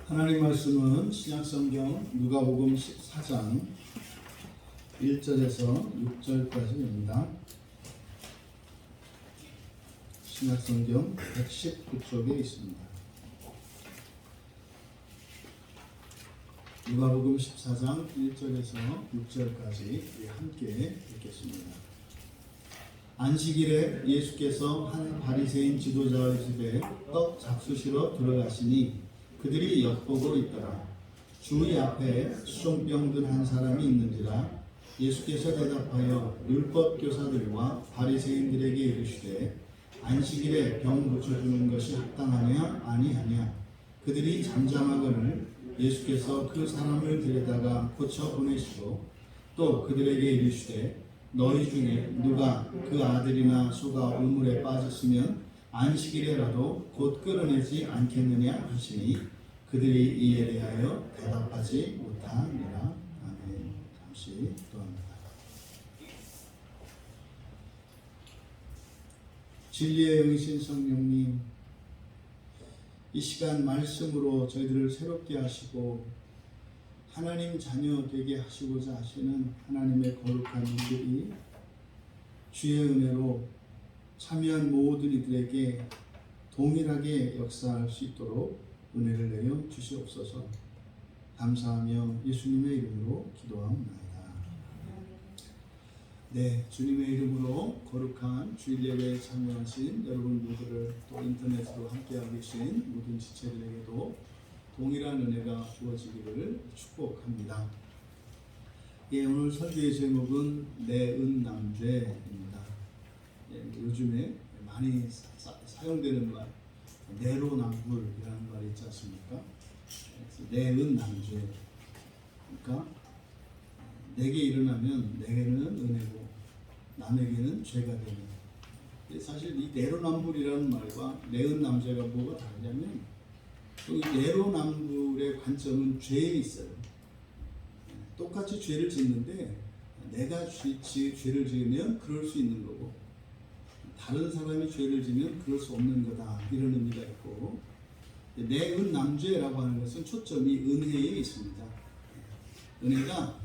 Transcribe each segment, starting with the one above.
하나님 말씀은 신약성경 누가복음 14장 1절에서 6절까지입니다. 신약성경 119쪽에 있습니다. 누가복음 14장 1절에서 6절까지 함께 읽겠습니다. 안식일에 예수께서 한 바리새인 지도자의 집에 떡 잡수시러 들어가시니 그들이 엿보고 있더라. 주의 앞에 수종병 든 한 사람이 있는지라. 예수께서 대답하여 율법 교사들과 바리새인들에게 이르시되 안식일에 병 고쳐주는 것이 합당하냐 아니하냐. 그들이 잠잠하거늘 예수께서 그 사람을 데려다가 고쳐 보내시고 또 그들에게 이르시되 너희 중에 누가 그 아들이나 소가 우물에 빠졌으면 안식일에라도 곧 끌어내지 않겠느냐 하시니 그들이 이에 대하여 대답하지 못하니라. 아멘. 잠시 기도합니다. 진리의 영이신 성령님, 이 시간 말씀으로 저희들을 새롭게 하시고 하나님 자녀 되게 하시고자 하시는 하나님의 거룩한 이들이 주의 은혜로 참여한 모든 이들에게 동일하게 역사할 수 있도록 은혜를 내려 주시옵소서. 감사하며 예수님의 이름으로 기도하옵나이다. 네, 주님의 이름으로 거룩한 주일 예배에 참여하신 여러분 모두를 또 인터넷으로 함께하고 계신 모든 지체들에게도 동일한 은혜가 주어지기를 축복합니다. 예, 오늘 설교의 제목은 내은남죄입니다. 예, 요즘에 많이 사용되는 말, 내로남불이라는 말이 있지 않습니까? 내은남죄. 그러니까 내게 일어나면 내게는 은혜고 남에게는 죄가 되는. 사실 이 내로남불이라는 말과 내은남죄가 뭐가 다르냐면 이 내로남불의 관점은 죄에 있어요. 똑같이 죄를 짓는데 내가 죄를 지으면 그럴 수 있는 거고 다른 사람이 죄를 지으면 그럴 수 없는 거다, 이런 의미가 있고, 내은남죄라고 하는 것은 초점이 은혜에 있습니다. 은혜가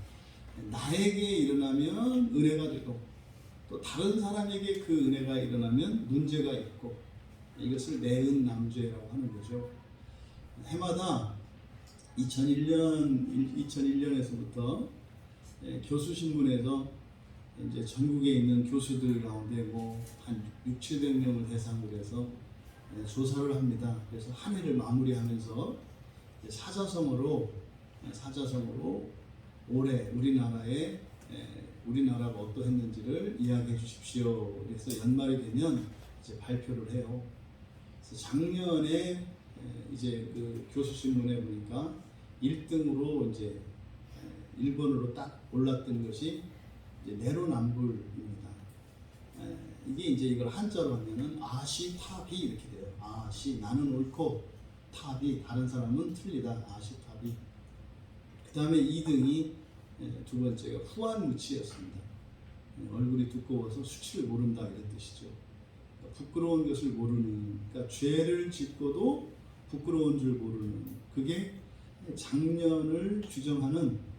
나에게 일어나면 은혜가 되고 또 다른 사람에게 그 은혜가 일어나면 문제가 있고, 이것을 내은남죄라고 하는 거죠. 해마다 2001년에서부터 교수신문에서 이제 전국에 있는 교수들 가운데 한 600~700명을 대상으로 해서 조사를 합니다. 그래서 한 해를 마무리하면서 사자성어로 올해 우리나라가 어떠했는지를 이야기해 주십시오. 그래서 연말이 되면 이제 발표를 해요. 그래서 작년에 이제 그 교수신문에 보니까 1등으로 이제 일본어로 딱 올랐던 것이 이제 내로남불입니다. 이게 이제 이걸 한자로 하면은 아시 타비 이렇게 돼요. 아시, 나는 옳고, 타비, 다른 사람은 틀리다. 아시 타비. 그 다음에 2등이 두 번째가 후한무치였습니다. 얼굴이 두꺼워서 수치를 모른다, 이런 뜻이죠. 그러니까 부끄러운 것을 모르는, 그러니까 죄를 짓고도 부끄러운 줄 모르는, 그게 작년을 규정하는,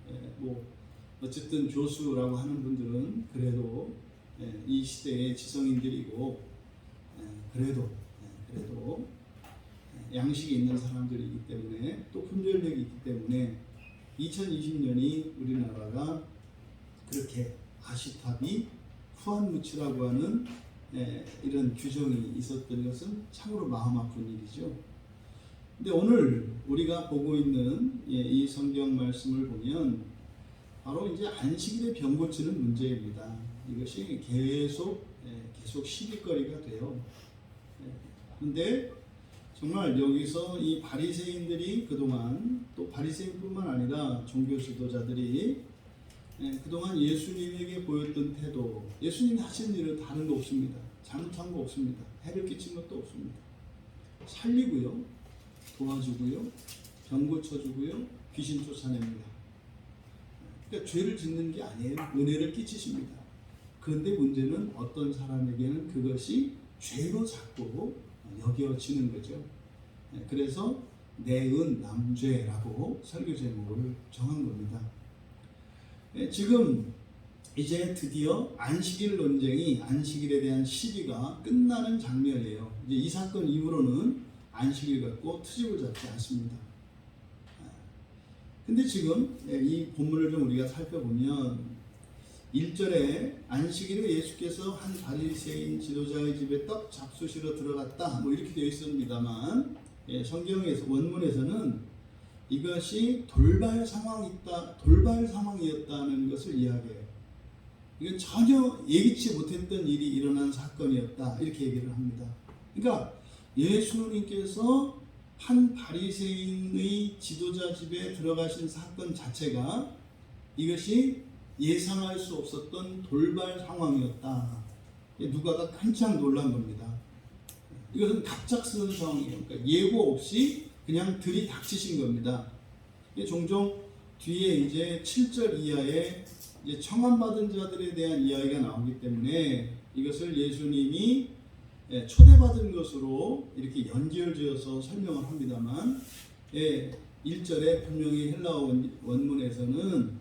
어쨌든 교수라고 하는 분들은 그래도 이 시대의 지성인들이고, 그래도 양식이 있는 사람들이기 때문에, 또 분별력이 있기 때문에 2020년이 우리나라가 그렇게 아시타비 후한무치라고 하는 이런 규정이 있었던 것은 참으로 마음 아픈 일이죠. 근데 오늘 우리가 보고 있는 이 성경 말씀을 보면 바로 이제 안식일에 병 고치는 문제입니다. 이것이 계속 시비거리가 돼요. 그런데 정말 여기서 이 바리새인들이 그동안, 또 바리새인뿐만 아니라 종교 지도자들이 그동안 예수님에게 보였던 태도, 예수님이 하신 일은 다른 거 없습니다. 잘못한 거 없습니다. 해를 끼친 것도 없습니다. 살리고요, 도와주고요, 병 고쳐주고요, 귀신 쫓아냅니다. 그러니까 죄를 짓는 게 아니에요. 은혜를 끼치십니다. 그런데 문제는 어떤 사람에게는 그것이 죄로 자꾸 여겨지는 거죠. 그래서 내은 남죄라고 설교 제목을 정한 겁니다. 지금 이제 드디어 안식일 논쟁이, 안식일에 대한 시비가 끝나는 장면이에요. 이제 이 사건 이후로는 안식일 갖고 트집을 잡지 않습니다. 근데 지금 이 본문을 좀 우리가 살펴보면 1절에 안식일에 예수께서 한 바리새인 지도자의 집에 떡 잡수시러 들어갔다, 뭐 이렇게 되어 있습니다만, 성경에서, 원문에서는 이것이 돌발 상황이었다는 것을 이야기해요. 이건 전혀 예기치 못했던 일이 일어난 사건이었다, 이렇게 얘기를 합니다. 그러니까 예수님께서 한 바리새인의 지도자 집에 들어가신 사건 자체가 이것이 예상할 수 없었던 돌발 상황이었다. 누가가 깜짝 놀란 겁니다. 이것은 갑작스러운 상황이에요. 그러니까 예고 없이 그냥 들이닥치신 겁니다. 종종 뒤에 이제 7절 이하에 이제 청함받은 자들에 대한 이야기가 나오기 때문에 이것을 예수님이 초대받은 것으로 이렇게 연결지어서 설명을 합니다만, 1절에 분명히 헬라어 원문에서는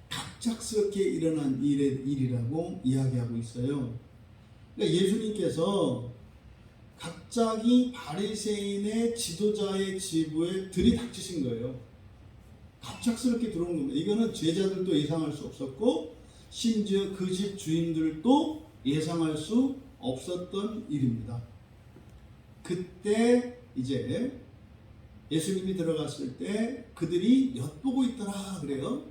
갑작스럽게 일어난 일이라고 이야기하고 있어요. 그러니까 예수님께서 갑자기 바리새인의 지도자의 집에 들이닥치신 거예요. 갑작스럽게 들어온 겁니다. 이거는 제자들도 예상할 수 없었고 심지어 그 집 주인들도 예상할 수 없었던 일입니다. 그때 이제 예수님이 들어갔을 때 그들이 엿보고 있더라 그래요.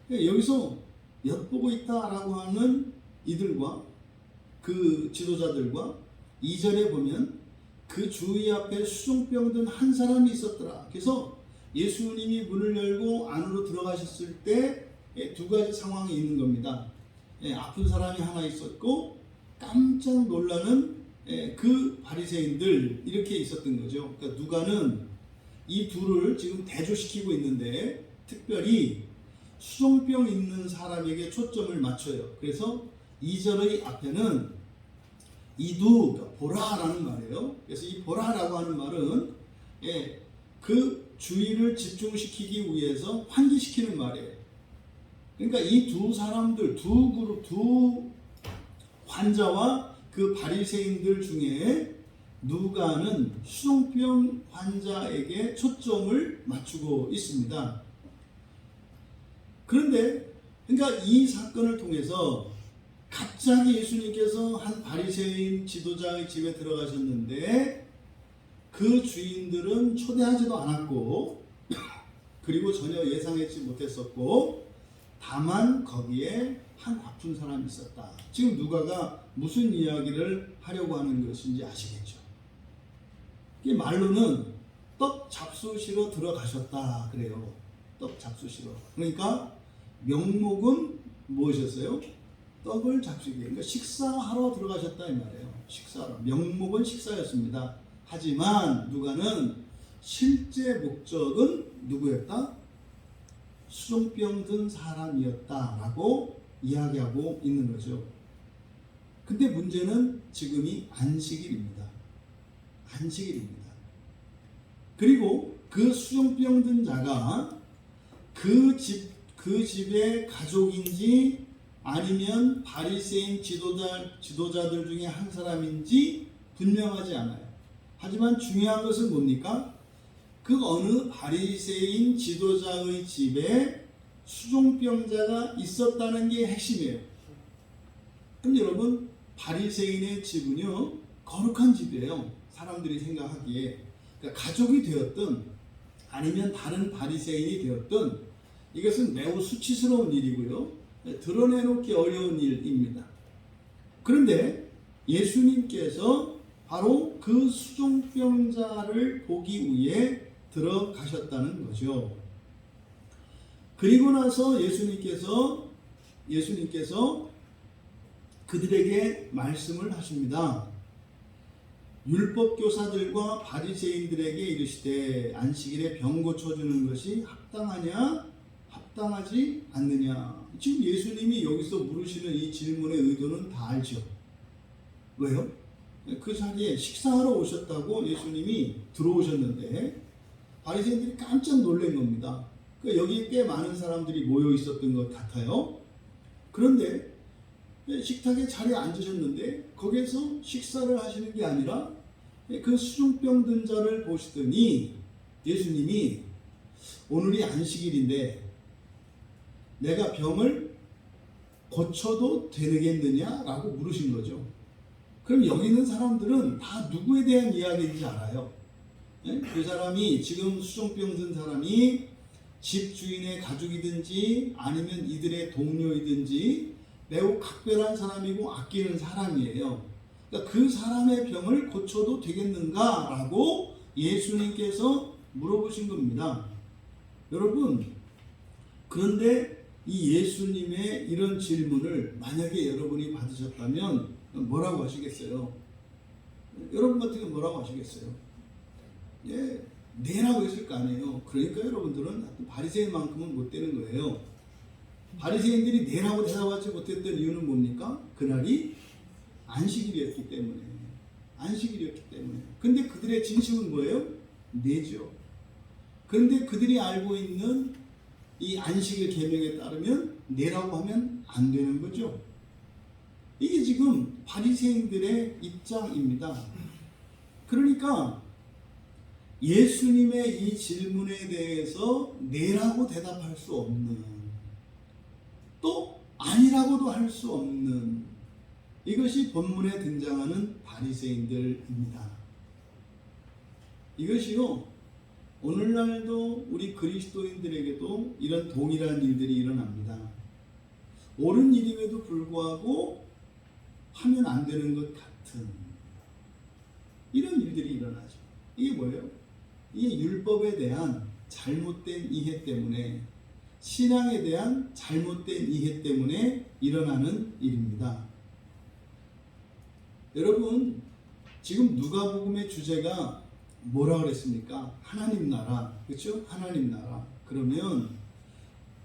여기서 엿보고 있다라고 하는 이들과 그 지도자들과 2절에 보면 그 주의 앞에 수종병 든 한 사람이 있었더라. 그래서 예수님이 문을 열고 안으로 들어가셨을 때 두 가지 상황이 있는 겁니다. 아픈 사람이 하나 있었고 깜짝 놀라는 그 바리새인들, 이렇게 있었던 거죠. 그러니까 누가는 이 둘을 지금 대조시키고 있는데 특별히 수종병 있는 사람에게 초점을 맞춰요. 그래서 2절의 앞에는 이두, 그러니까 보라라는 말이에요. 그래서 이 보라라고 하는 말은 그 주의를 집중시키기 위해서 환기시키는 말이에요. 그러니까 이 두 사람들, 두 그룹, 두 환자와 그 바리새인들 중에 누가는 수종병 환자에게 초점을 맞추고 있습니다. 그런데 그러니까 이 사건을 통해서 갑자기 예수님께서 한 바리새인 지도자의 집에 들어가셨는데 그 주인들은 초대하지도 않았고 그리고 전혀 예상하지 못했었고 다만 거기에 한 아픈 사람이 있었다. 지금 누가가 무슨 이야기를 하려고 하는 것인지 아시겠죠? 이 말로는 떡 잡수시러 들어가셨다 그래요. 떡 잡수시러. 그러니까 명목은 무엇이었어요? 떡을 잡수기. 그러니까 식사하러 들어가셨다 이 말이에요. 식사하러. 명목은 식사였습니다. 하지만 누가는 실제 목적은 누구였다? 수종병 든 사람이었다라고 이야기하고 있는 거죠. 근데 문제는 지금이 안식일입니다. 안식일입니다. 그리고 그 수종병 든 자가 그 집의 가족인지 아니면 바리새인 지도자들 중에 한 사람인지 분명하지 않아요. 하지만 중요한 것은 뭡니까? 그 어느 바리새인 지도자의 집에 수종병자가 있었다는 게 핵심이에요. 그럼 여러분, 바리새인의 집은요 거룩한 집이에요. 사람들이 생각하기에. 그러니까 가족이 되었든 아니면 다른 바리새인이 되었든 이것은 매우 수치스러운 일이고요. 드러내놓기 어려운 일입니다. 그런데 예수님께서 바로 그 수종병자를 보기 위해 들어가셨다는 거죠. 그리고 나서 예수님께서 그들에게 말씀을 하십니다. 율법교사들과 바리새인들에게 이르시되 안식일에 병 고쳐주는 것이 합당하냐 합당하지 않느냐. 지금 예수님이 여기서 물으시는 이 질문의 의도는 다 알죠. 왜요? 그 자리에 식사하러 오셨다고 예수님이 들어오셨는데 바리새인들이 깜짝 놀란 겁니다. 그러니까 여기에 꽤 많은 사람들이 모여 있었던 것 같아요. 그런데 식탁에 자리에 앉으셨는데 거기에서 식사를 하시는 게 아니라 그 수중병 든 자를 보시더니 예수님이 오늘이 안식일인데 내가 병을 고쳐도 되겠느냐라고 물으신 거죠. 그럼 여기 있는 사람들은 다 누구에 대한 이야기인지 알아요. 그 사람이 지금 수종병 든 사람이 집 주인의 가족이든지 아니면 이들의 동료이든지 매우 각별한 사람이고 아끼는 사람이에요. 그러니까 그 사람의 병을 고쳐도 되겠는가라고 예수님께서 물어보신 겁니다. 여러분, 그런데 이 예수님의 이런 질문을 만약에 여러분이 받으셨다면 뭐라고 하시겠어요? 여러분 같은 경우 뭐라고 하시겠어요? 예, 네라고 했을 거 아니에요. 그러니까 여러분들은 바리새인만큼은 못 되는 거예요. 바리새인들이 네라고 대답하지 못했던 이유는 뭡니까? 그날이 안식일이었기 때문에. 안식일이었기 때문에. 근데 그들의 진심은 뭐예요? 네죠. 그런데 그들이 알고 있는 이 안식일 계명에 따르면 네라고 하면 안 되는 거죠. 이게 지금 바리새인들의 입장입니다. 그러니까 예수님의 이 질문에 대해서 네라고 대답할 수 없는, 또 아니라고도 할 수 없는, 이것이 본문에 등장하는 바리새인들입니다. 이것이요, 오늘날도 우리 그리스도인들에게도 이런 동일한 일들이 일어납니다. 옳은 일임에도 불구하고 하면 안 되는 것 같은 이런 일들이 일어나죠. 이게 뭐예요? 이게 율법에 대한 잘못된 이해 때문에, 신앙에 대한 잘못된 이해 때문에 일어나는 일입니다. 여러분, 지금 누가복음의 주제가 뭐라 그랬습니까? 하나님 나라, 그렇죠? 하나님 나라. 그러면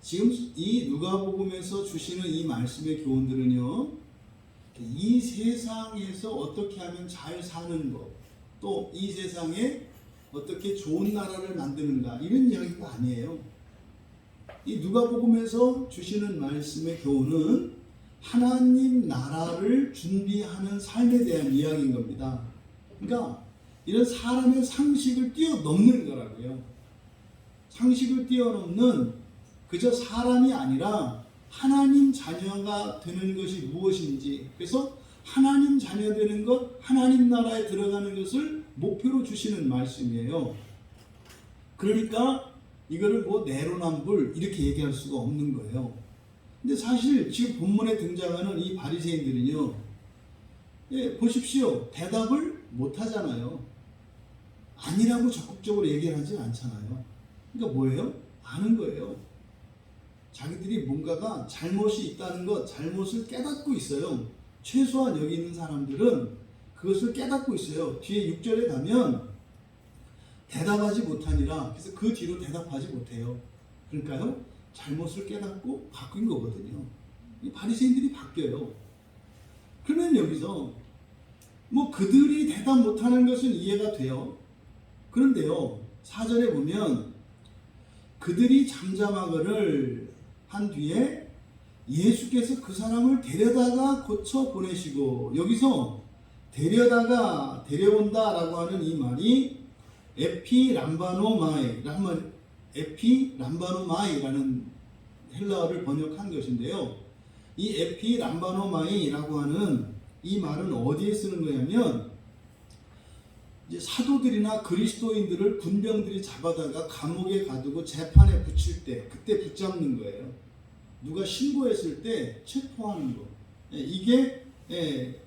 지금 이 누가복음에서 주시는 이 말씀의 교훈들은요, 이 세상에서 어떻게 하면 잘 사는 것, 또 이 세상에 어떻게 좋은 나라를 만드는가, 이런 이야기가 아니에요. 이 누가복음에서 주시는 말씀의 교훈은 하나님 나라를 준비하는 삶에 대한 이야기인 겁니다. 그러니까 이런 사람의 상식을 뛰어넘는 거라고요. 상식을 뛰어넘는, 그저 사람이 아니라 하나님 자녀가 되는 것이 무엇인지, 그래서 하나님 자녀 되는 것, 하나님 나라에 들어가는 것을 목표로 주시는 말씀이에요. 그러니까 이거를 뭐 내로남불 이렇게 얘기할 수가 없는 거예요. 근데 사실 지금 본문에 등장하는 이 바리새인들은요, 예, 보십시오. 대답을 못 하잖아요. 아니라고 적극적으로 얘기하지 않잖아요. 그러니까 뭐예요? 아는 거예요. 자기들이 뭔가가 잘못이 있다는 것, 잘못을 깨닫고 있어요. 최소한 여기 있는 사람들은 그것을 깨닫고 있어요. 뒤에 6절에 가면 대답하지 못하니라, 그래서 그 뒤로 대답하지 못해요. 그러니까요, 잘못을 깨닫고 바뀐 거거든요. 이 바리새인들이 바뀌어요. 그러면 여기서 뭐 그들이 대답 못하는 것은 이해가 돼요. 그런데요, 4절에 보면 그들이 잠잠하거를 한 뒤에 예수께서 그 사람을 데려다가 고쳐 보내시고, 여기서 데려다가, 데려온다라고 하는 이 말이 에피람바노마이라는 헬라어를 번역한 것인데요. 이 에피람바노마이라고 하는 이 말은 어디에 쓰는 거냐면, 이제 사도들이나 그리스도인들을 군병들이 잡아다가 감옥에 가두고 재판에 붙일 때, 그때 붙잡는 거예요. 누가 신고했을 때 체포하는 거. 이게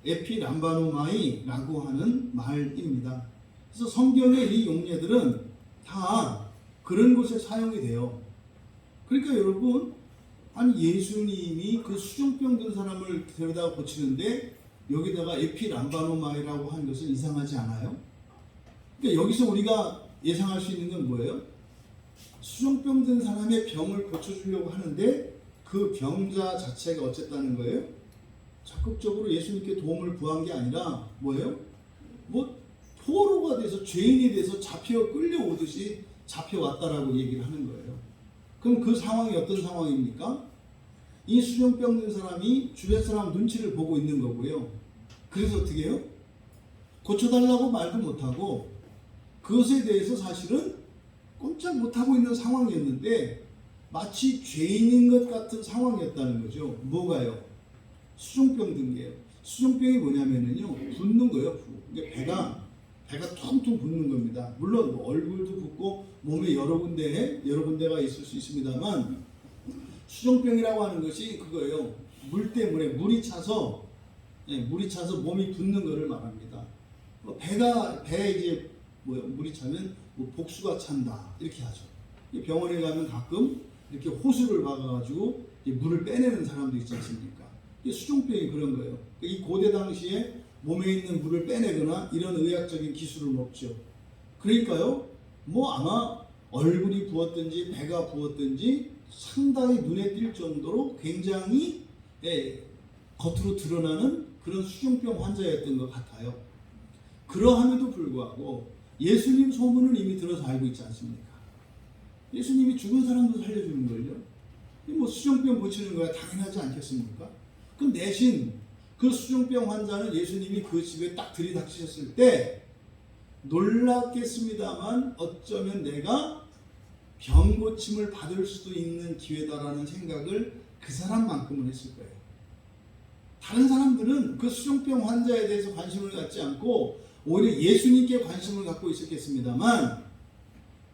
에피람바노마이라고 하는 말입니다. 그래서 성경의 이 용례들은 다 그런 곳에 사용이 돼요. 그러니까 여러분, 아니 예수님이 그 수종병 든 사람을 데려다가 고치는데 여기다가 에피람바노마이라고 한 것은 이상하지 않아요? 그러니까 여기서 우리가 예상할 수 있는 건 뭐예요? 수종병 든 사람의 병을 고쳐주려고 하는데 그 병자 자체가 어쨌다는 거예요? 적극적으로 예수님께 도움을 구한 게 아니라 뭐예요? 뭐 포로가 돼서, 죄인이 돼서 잡혀 끌려오듯이 잡혀왔다라고 얘기를 하는 거예요. 그럼 그 상황이 어떤 상황입니까? 이 수종병 든 사람이 주변 사람 눈치를 보고 있는 거고요. 그래서 어떻게 해요? 고쳐달라고 말도 못하고 그것에 대해서 사실은 꼼짝 못하고 있는 상황이었는데 마치 죄인인 것 같은 상황이었다는 거죠. 뭐가요? 수종병 든 게요. 수종병이 뭐냐면요, 붓는 거예요. 배가 퉁퉁 붓는 겁니다. 물론 얼굴도 붓고 몸에 여러 군데가 있을 수 있습니다만 수종병이라고 하는 것이 그거예요. 물 때문에 물이 차서 몸이 붓는 것을 말합니다. 배에 이제 물이 차면 복수가 찬다 이렇게 하죠. 병원에 가면 가끔 이렇게 호수를 박아가지고 물을 빼내는 사람도 있지 않습니까? 수종병이 그런 거예요. 이 고대 당시에 몸에 있는 물을 빼내거나 이런 의학적인 기술은 없죠. 그러니까요, 아마 얼굴이 부었든지 배가 부었든지 상당히 눈에 띌 정도로 굉장히 겉으로 드러나는 그런 수종병 환자였던 것 같아요. 그러함에도 불구하고 예수님 소문은 이미 들어서 알고 있지 않습니까? 예수님이 죽은 사람도 살려주는 걸요. 수종병 고치는 거야 당연하지 않겠습니까? 그럼 대신 그 수종병 환자는 예수님이 그 집에 딱 들이닥치셨을 때 놀랐겠습니다만 어쩌면 내가 병 고침을 받을 수도 있는 기회다라는 생각을 그 사람만큼은 했을 거예요. 다른 사람들은 그 수종병 환자에 대해서 관심을 갖지 않고 오히려 예수님께 관심을 갖고 있었겠습니다만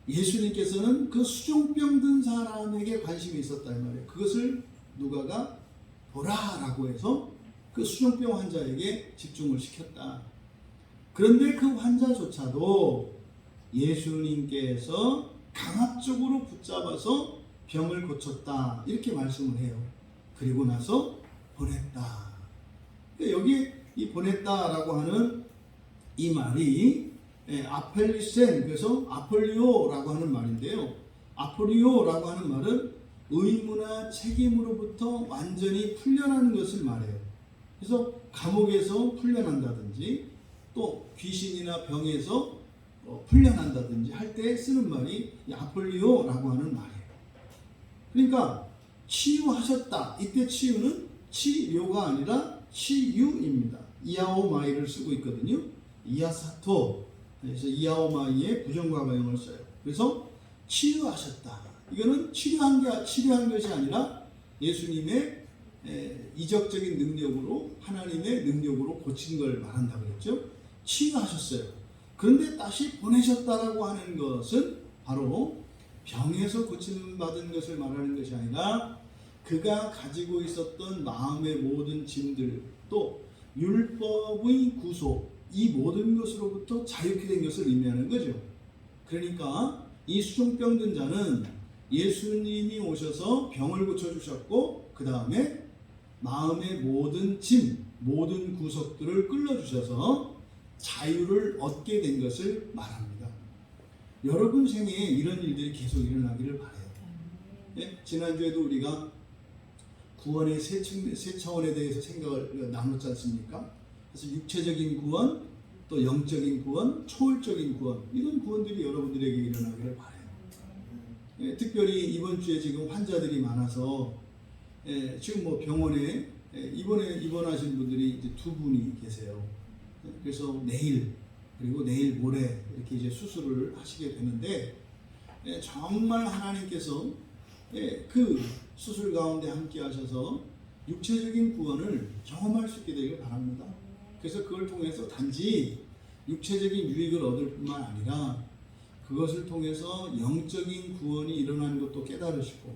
예수님께서는 그 수종병 든 사람에게 관심이 있었다 이 말이에요. 그것을 누가가 보라라고 해서 그 수종병 환자에게 집중을 시켰다. 그런데 그 환자조차도 예수님께서 강압적으로 붙잡아서 병을 고쳤다 이렇게 말씀을 해요. 그리고 나서 보냈다. 여기 이 보냈다라고 하는 이 말이 아펠리센, 그래서 아폴리오라고 하는 말인데요. 아폴리오라고 하는 말은 의무나 책임으로부터 완전히 풀려나는 것을 말해요. 그래서 감옥에서 풀려난다든지 또 귀신이나 병에서 풀려난다든지 할 때 쓰는 말이 아폴리오라고 하는 말이에요. 그러니까 치유하셨다. 이때 치유는 치료가 아니라 치유입니다. 이아오마이를 쓰고 있거든요. 이아사토. 그래서 이아오마이의 부정과거형을 써요. 그래서 치유하셨다. 이거는 치료한 것이 아니라 예수님의 이적적인 능력으로, 하나님의 능력으로 고친 걸 말한다고 했죠. 치유하셨어요. 그런데 다시 보내셨다라고 하는 것은 바로 병에서 고침받은 것을 말하는 것이 아니라 그가 가지고 있었던 마음의 모든 짐들, 또 율법의 구속, 이 모든 것으로부터 자유케 된 것을 의미하는 거죠. 그러니까 이 수종병 든 자는 예수님이 오셔서 병을 고쳐주셨고 그 다음에 마음의 모든 짐, 모든 구속들을 끌어주셔서 자유를 얻게 된 것을 말합니다. 여러분 생에 이런 일들이 계속 일어나기를 바라요. 지난주에도 우리가 구원의 세 차원에 대해서 생각을 나눴지 않습니까? 그래서 육체적인 구원, 또 영적인 구원, 초월적인 구원, 이런 구원들이 여러분들에게 일어나기를 바라요. 특별히 이번 주에 지금 환자들이 많아서 지금 병원에 이번에 입원하신 분들이 이제 2분이 계세요. 그래서 내일 그리고 내일 모레 이렇게 이제 수술을 하시게 되는데 정말 하나님께서 그 수술 가운데 함께 하셔서 육체적인 구원을 경험할 수 있게 되길 바랍니다. 그래서 그걸 통해서 단지 육체적인 유익을 얻을 뿐만 아니라 그것을 통해서 영적인 구원이 일어나는 것도 깨달으시고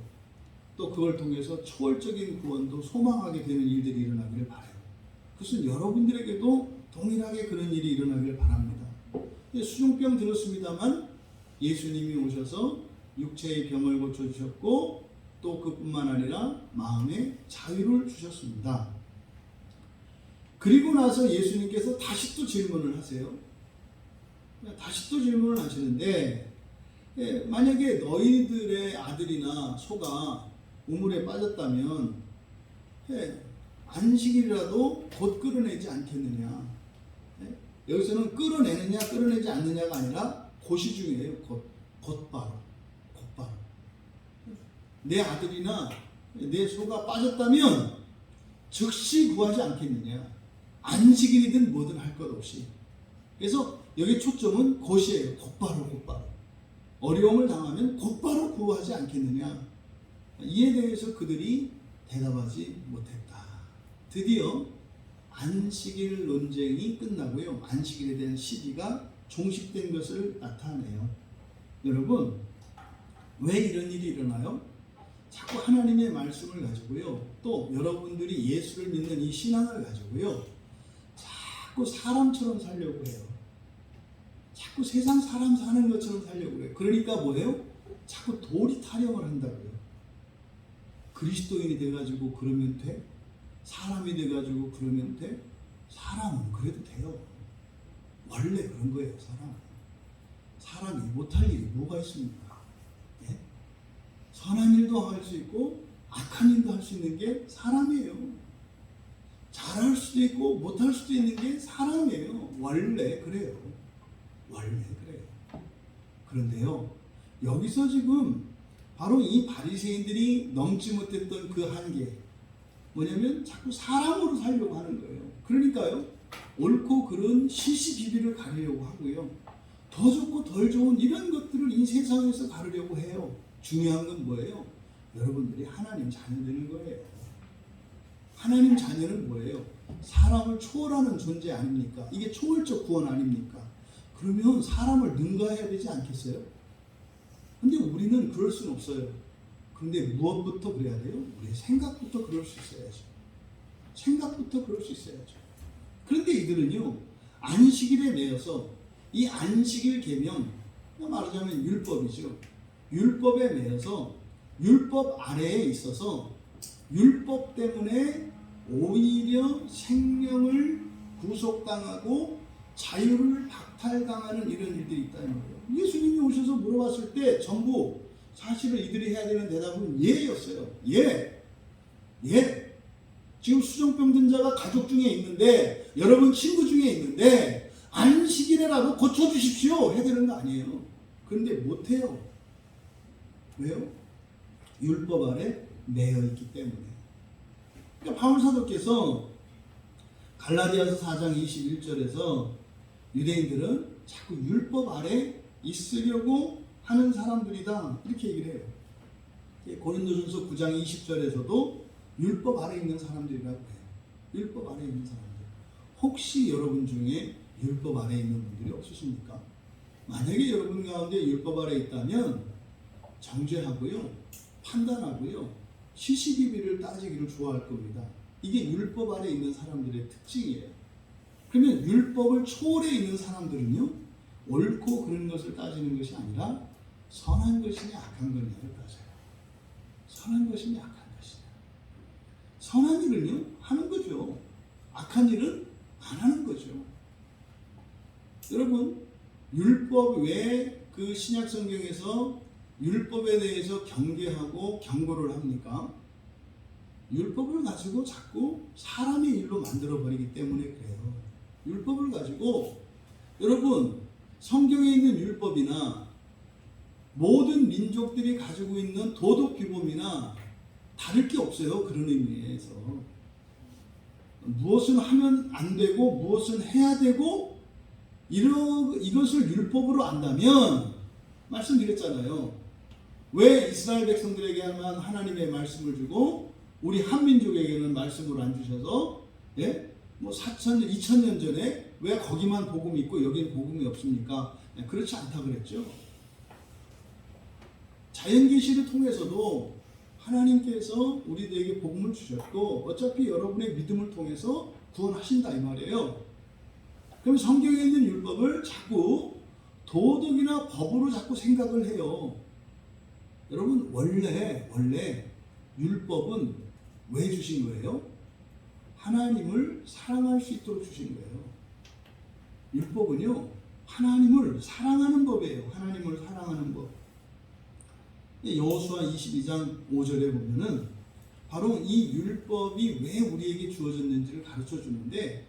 또 그걸 통해서 초월적인 구원도 소망하게 되는 일들이 일어나기를 바라요. 그것은 여러분들에게도 동일하게 그런 일이 일어나기를 바랍니다. 수종병 들었습니다만 예수님이 오셔서 육체의 병을 고쳐주셨고 또 그뿐만 아니라 마음의 자유를 주셨습니다. 그리고 나서 예수님께서 다시 또 질문을 하세요. 다시 또 질문을 하시는데 만약에 너희들의 아들이나 소가 우물에 빠졌다면 안식일이라도 곧 끌어내지 않겠느냐. 여기서는 끌어내느냐 끌어내지 않느냐가 아니라 곧이 중요해요. 곧. 곧바로. 내 아들이나 내 소가 빠졌다면 즉시 구하지 않겠느냐. 안식일이든 뭐든 할 것 없이. 그래서 여기 초점은 곧이에요. 곧바로. 어려움을 당하면 곧바로 구하지 않겠느냐. 이에 대해서 그들이 대답하지 못했다. 드디어 안식일 논쟁이 끝나고요. 안식일에 대한 시기가 종식된 것을 나타내요. 여러분, 왜 이런 일이 일어나요? 자꾸 하나님의 말씀을 가지고요. 또 여러분들이 예수를 믿는 이 신앙을 가지고요. 자꾸 사람처럼 살려고 해요. 자꾸 세상 사람 사는 것처럼 살려고 해요. 그러니까 뭐예요? 자꾸 도리 타령을 한다고요. 그리스도인이 돼가지고 그러면 돼? 사람이 돼가지고 그러면 돼? 사람은 그래도 돼요. 원래 그런 거예요. 사람이 못할 일이 뭐가 있습니까? 예? 선한 일도 할 수 있고 악한 일도 할 수 있는 게 사람이에요. 잘할 수도 있고 못할 수도 있는 게 사람이에요. 원래 그래요. 그런데요, 여기서 지금 바로 이 바리새인들이 넘지 못했던 그 한계, 뭐냐면 자꾸 사람으로 살려고 하는 거예요. 그러니까요, 옳고 그른 시시비비를 가리려고 하고요, 더 좋고 덜 좋은 이런 것들을 이 세상에서 가르려고 해요. 중요한 건 뭐예요? 여러분들이 하나님 자녀 되는 거예요. 하나님 자녀는 뭐예요? 사람을 초월하는 존재 아닙니까? 이게 초월적 구원 아닙니까? 그러면 사람을 능가해야 되지 않겠어요? 근데 우리는 그럴 수는 없어요. 그런데 무엇부터 그래야 돼요? 우리의 생각부터 그럴 수 있어야죠. 그런데 이들은요, 안식일에 매여서 이 안식일 계명, 말하자면 율법이죠. 율법에 매여서 율법 아래에 있어서 율법 때문에 오히려 생명을 구속당하고 자유를 박탈당하는 이런 일들이 있다는 거예요. 예수님이 오셔서 물어봤을 때 전부 사실은 이들이 해야 되는 대답은 예였어요. 예. 지금 수정병 든 자가 가족 중에 있는데, 여러분 친구 중에 있는데 안식일에라도 고쳐주십시오 해야 되는 거 아니에요. 그런데 못해요. 왜요? 율법 아래 매여 있기 때문에. 그러니까 바울 사도께서 갈라디아서 4장 21절에서 유대인들은 자꾸 율법 아래 있으려고 하는 사람들이다, 이렇게 얘기를 해요. 고린도전서 9장 20절에서도 율법 아래 있는 사람들이라고 해요. 율법 아래 있는 사람들. 혹시 여러분 중에 율법 아래 있는 분들이 없으십니까? 만약에 여러분 가운데 율법 아래 있다면 정죄하고요, 판단하고요, 시시비비를 따지기를 좋아할 겁니다. 이게 율법 아래 있는 사람들의 특징이에요. 그러면 율법을 초월해 있는 사람들은요, 옳고 그런 것을 따지는 것이 아니라 선한 것이냐 악한 것이냐를 따져요. 선한 것이냐 악한 것이냐. 선한 일은요 하는 거죠. 악한 일은 안 하는 거죠. 여러분, 율법 왜 그 신약 성경에서 율법에 대해서 경계하고 경고를 합니까? 율법을 가지고 자꾸 사람의 일로 만들어버리기 때문에 그래요. 율법을 가지고, 여러분, 성경에 있는 율법이나 모든 민족들이 가지고 있는 도덕 규범이나 다를 게 없어요. 그런 의미에서 무엇은 하면 안 되고 무엇은 해야 되고 이것을 율법으로 안다면, 말씀드렸잖아요. 왜 이스라엘 백성들에게만 하나님의 말씀을 주고 우리 한민족에게는 말씀을 안 주셔서, 예? 뭐 4,000년, 2,000년 전에 왜 거기만 복음이 있고 여기는 복음이 없습니까? 그렇지 않다 그랬죠. 자연계시를 통해서도 하나님께서 우리들에게 복음을 주셨고 어차피 여러분의 믿음을 통해서 구원하신다 이 말이에요. 그럼 성경에 있는 율법을 자꾸 도덕이나 법으로 자꾸 생각을 해요. 여러분, 원래 율법은 왜 주신 거예요? 하나님을 사랑할 수 있도록 주신 거예요. 율법은요, 하나님을 사랑하는 법이에요. 하나님을 사랑하는 법. 여호수아 22장 5절에 보면은 바로 이 율법이 왜 우리에게 주어졌는지를 가르쳐 주는데,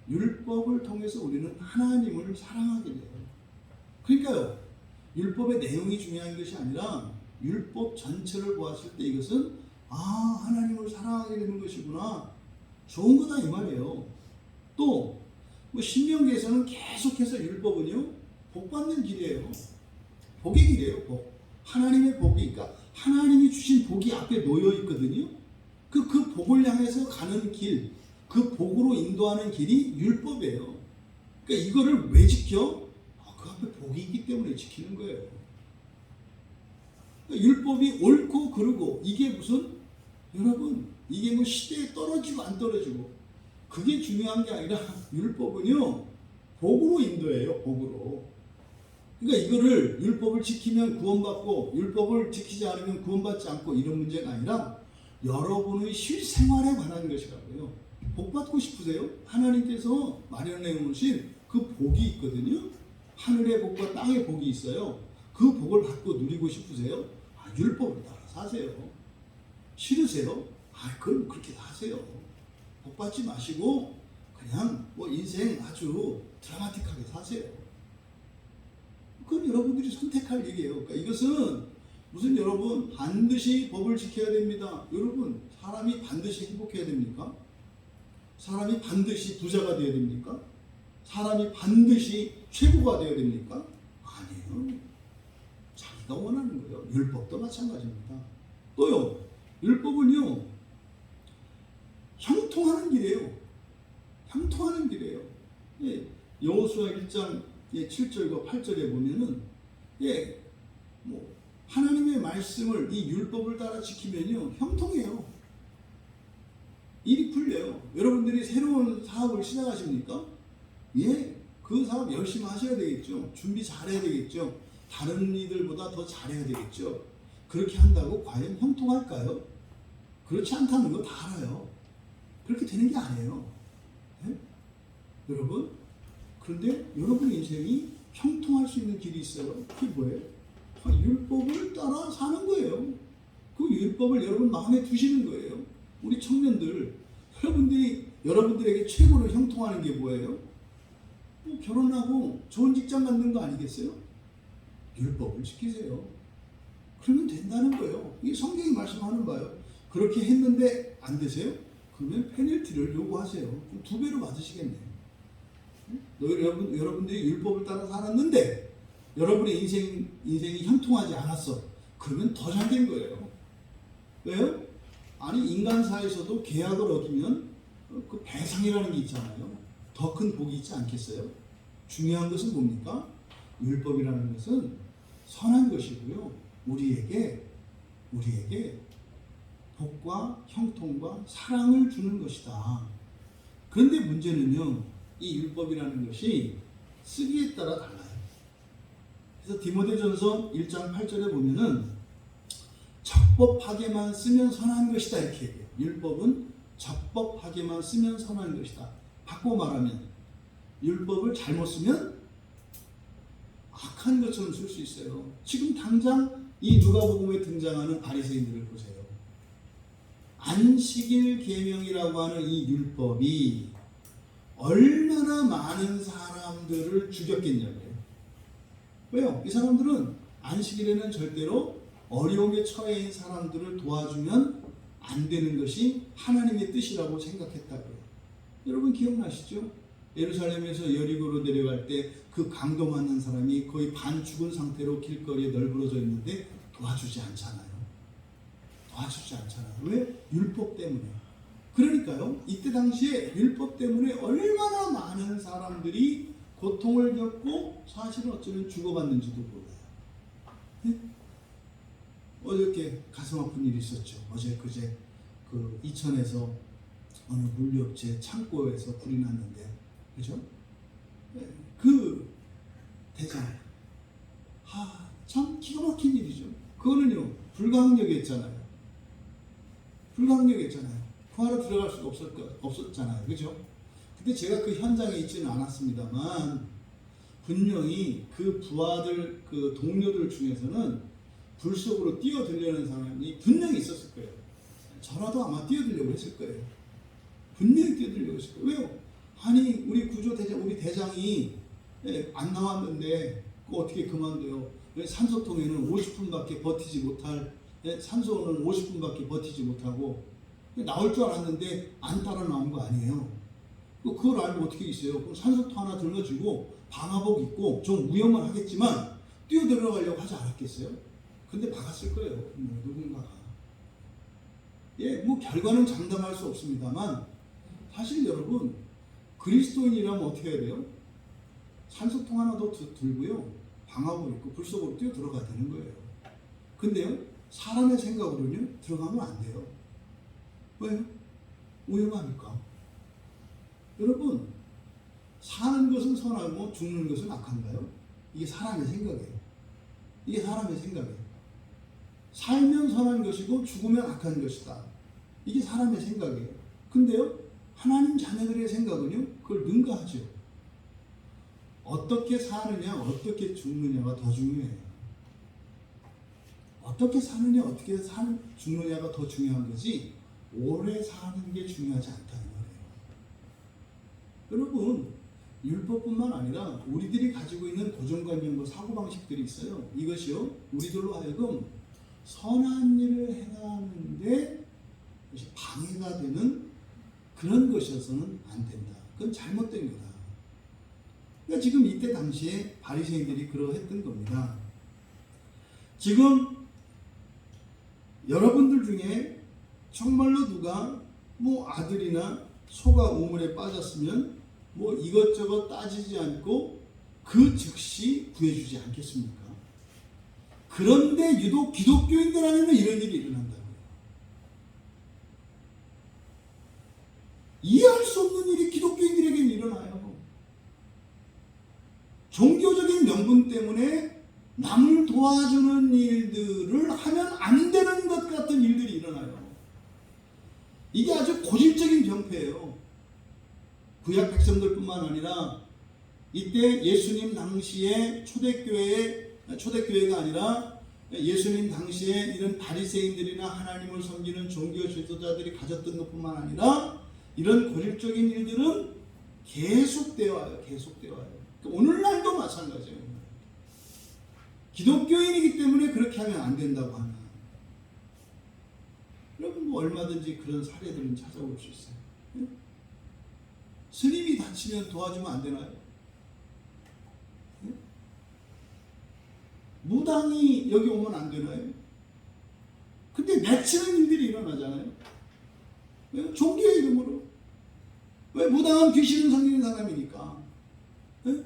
율법을 통해서 우리는 하나님을 사랑하게 돼요. 그러니까요, 율법의 내용이 중요한 것이 아니라 율법 전체를 보았을 때 이것은 하나님을 사랑하게 되는 것이구나. 좋은 거다 이 말이에요. 또 뭐 신명기에서는 계속해서 율법은요 복 받는 길이에요. 복의 길이에요. 복. 하나님의 복이, 그러니까 하나님이 주신 복이 앞에 놓여 있거든요. 그 복을 향해서 가는 길, 그 복으로 인도하는 길이 율법이에요. 그러니까 이거를 왜 지켜? 그 앞에 복이 있기 때문에 지키는 거예요. 그러니까 율법이 옳고 그르고 이게 무슨, 여러분 이게 뭐 시대에 떨어지고 안 떨어지고 그게 중요한 게 아니라 율법은요 복으로 인도해요. 복으로. 그러니까 이거를 율법을 지키면 구원받고 율법을 지키지 않으면 구원받지 않고 이런 문제가 아니라 여러분의 실생활에 관한 것이라고요. 복 받고 싶으세요? 하나님께서 마련해 놓으신 그 복이 있거든요. 하늘의 복과 땅의 복이 있어요. 그 복을 받고 누리고 싶으세요? 율법을 따라 사세요. 싫으세요? 그럼 그렇게 하세요. 복 받지 마시고 그냥 뭐 인생 아주 드라마틱하게 사세요. 그건 여러분들이 선택할 얘기예요. 그러니까 이것은 무슨 여러분 반드시 법을 지켜야 됩니다. 여러분 사람이 반드시 행복해야 됩니까? 사람이 반드시 부자가 되어야 됩니까? 사람이 반드시 최고가 되어야 됩니까? 아니에요. 자기가 원하는 거예요. 율법도 마찬가지입니다. 또요, 율법은요 형통하는 길이에요. 형통하는 길이에요. 여호수아 1장 7절과 8절에 보면은 뭐 하나님의 말씀을 이 율법을 따라 지키면요 형통해요. 일이 풀려요. 여러분들이 새로운 사업을 시작하십니까? 그 사업 열심히 하셔야 되겠죠. 준비 잘해야 되겠죠. 다른 이들보다 더 잘해야 되겠죠. 그렇게 한다고 과연 형통할까요? 그렇지 않다는 거 다 알아요. 그렇게 되는 게 아니에요. 여러분, 그런데 여러분의 인생이 형통할 수 있는 길이 있어요. 그게 뭐예요? 율법을 따라 사는 거예요. 그 율법을 여러분 마음에 두시는 거예요. 우리 청년들, 여러분들에게 최고로 형통하는 게 뭐예요? 결혼하고 좋은 직장 갖는 거 아니겠어요? 율법을 지키세요. 그러면 된다는 거예요. 이게 성경이 말씀하는 바예요. 그렇게 했는데 안 되세요? 그러면 페널티를 요구하세요. 그럼 2배로 받으시겠네요. 여러분들이 율법을 따라 살았는데 여러분의 인생이 형통하지 않았어. 그러면 더 잘된 거예요. 왜요? 아니 인간사에서도 계약을 어기면 그 배상이라는 게 있잖아요. 더 큰 복이 있지 않겠어요? 중요한 것은 뭡니까? 율법이라는 것은 선한 것이고요. 우리에게 복과 형통과 사랑을 주는 것이다. 그런데 문제는요, 이 율법이라는 것이 쓰기에 따라 달라요. 그래서 디모데전서 1장 8절에 보면은 적법하게만 쓰면 선한 것이다 이렇게 얘기해요. 율법은 적법하게만 쓰면 선한 것이다. 바꿔 말하면 율법을 잘못 쓰면 악한 것처럼 쓸 수 있어요. 지금 당장 이 누가복음에 등장하는 바리새인들을 보세요. 안식일 계명이라고 하는 이 율법이 얼마나 많은 사람들을 죽였겠냐고요. 왜요? 이 사람들은 안식일에는 절대로 어려움에 처해 있는 사람들을 도와주면 안 되는 것이 하나님의 뜻이라고 생각했다고요. 여러분 기억나시죠? 예루살렘에서 여리고로 내려갈 때 그 강도 맞는 사람이 거의 반 죽은 상태로 길거리에 널브러져 있는데 도와주지 않잖아요. 왜? 율법 때문에. 그러니까요, 이때 당시에 율법 때문에 얼마나 많은 사람들이 고통을 겪고 사실은 어쩌면 죽어갔는지도 몰라요. 어저께 가슴 아픈 일이 있었죠. 그제 그 이천에서 어느 물류업체 창고에서 불이 났는데, 그죠? 그 대장, 참 기가 막힌 일이죠. 그거는요 불가항력이었잖아요. 구하러 들어갈 수가 없었잖아요. 그죠? 근데 제가 그 현장에 있지는 않았습니다만 분명히 그 부하들, 그 동료들 중에서는 불 속으로 뛰어들려는 사람이 분명히 있었을 거예요. 저라도 아마 뛰어들려고 했을 거예요. 분명히 뛰어들려고 했을 거예요. 왜요? 아니 우리 구조대장, 우리 대장이 안 나왔는데 그거 어떻게 그만둬요? 산소통에는 50분밖에 버티지 못할, 산소는 50분밖에 버티지 못하고 나올 줄 알았는데 안 따라 나온 거 아니에요. 그걸 알고 어떻게 있어요? 그럼 산소통 하나 들어주고 방화복 입고 좀 위험은 하겠지만 뛰어 들어가려고 하지 않았겠어요? 근데 막았을 거예요. 누군가가. 뭐 결과는 장담할 수 없습니다만 사실 여러분 그리스도인이라면 어떻게 해야 돼요? 산소통 하나 더 들고요. 방화복 입고 불 속으로 뛰어 들어가야 되는 거예요. 근데요, 사람의 생각으로는요, 들어가면 안 돼요. 왜요? 위험하니까. 여러분, 사는 것은 선하고 죽는 것은 악한가요? 이게 사람의 생각이에요. 이게 사람의 생각이에요. 살면 선한 것이고 죽으면 악한 것이다. 이게 사람의 생각이에요. 근데요, 하나님 자녀들의 생각은요, 그걸 능가하죠. 어떻게 사느냐, 어떻게 죽느냐가 더 중요해요. 어떻게 사느냐, 어떻게 죽느냐가 더 중요한 거지, 오래 사는 게 중요하지 않다는 거예요. 여러분, 율법뿐만 아니라 우리들이 가지고 있는 고정관념과 사고방식들이 있어요. 이것이요, 우리들로 하여금 선한 일을 행하는데 방해가 되는 그런 것이어서는 안 된다. 그건 잘못된 거다. 그러니까 지금 이때 당시에 바리새인들이 그러했던 겁니다. 지금 여러분들 중에 정말로 누가 뭐 아들이나 소가 우물에 빠졌으면 뭐 이것저것 따지지 않고 그 즉시 구해주지 않겠습니까? 그런데 유독 기독교인들 안에는 이런 일이 일어난다고요. 이해할 수 없는 일이 기독교인들에게는 일어나요. 종교적인 명분 때문에 남을 도와주는 일들을 하면 안 되는 것 같은 일들이 일어나요. 이게 아주 고질적인 병폐예요. 구약 백성들뿐만 아니라 이때 예수님 당시에 초대교회가 아니라 예수님 당시에 이런 바리새인들이나 하나님을 섬기는 종교 지도자들이 가졌던 것뿐만 아니라 이런 고질적인 일들은 계속되어 와요. 계속되어 와요. 오늘날도 마찬가지예요. 기독교인이기 때문에 그렇게 하면 안 된다고 하면 여러분 뭐 얼마든지 그런 사례들은 찾아볼 수 있어요. 네? 스님이 다치면 도와주면 안 되나요? 네? 무당이 여기 오면 안 되나요? 근데 맺히는 일들이 일어나잖아요. 왜? 종교의 이름으로. 왜? 무당은 귀신을 섬기는 사람이니까. 네?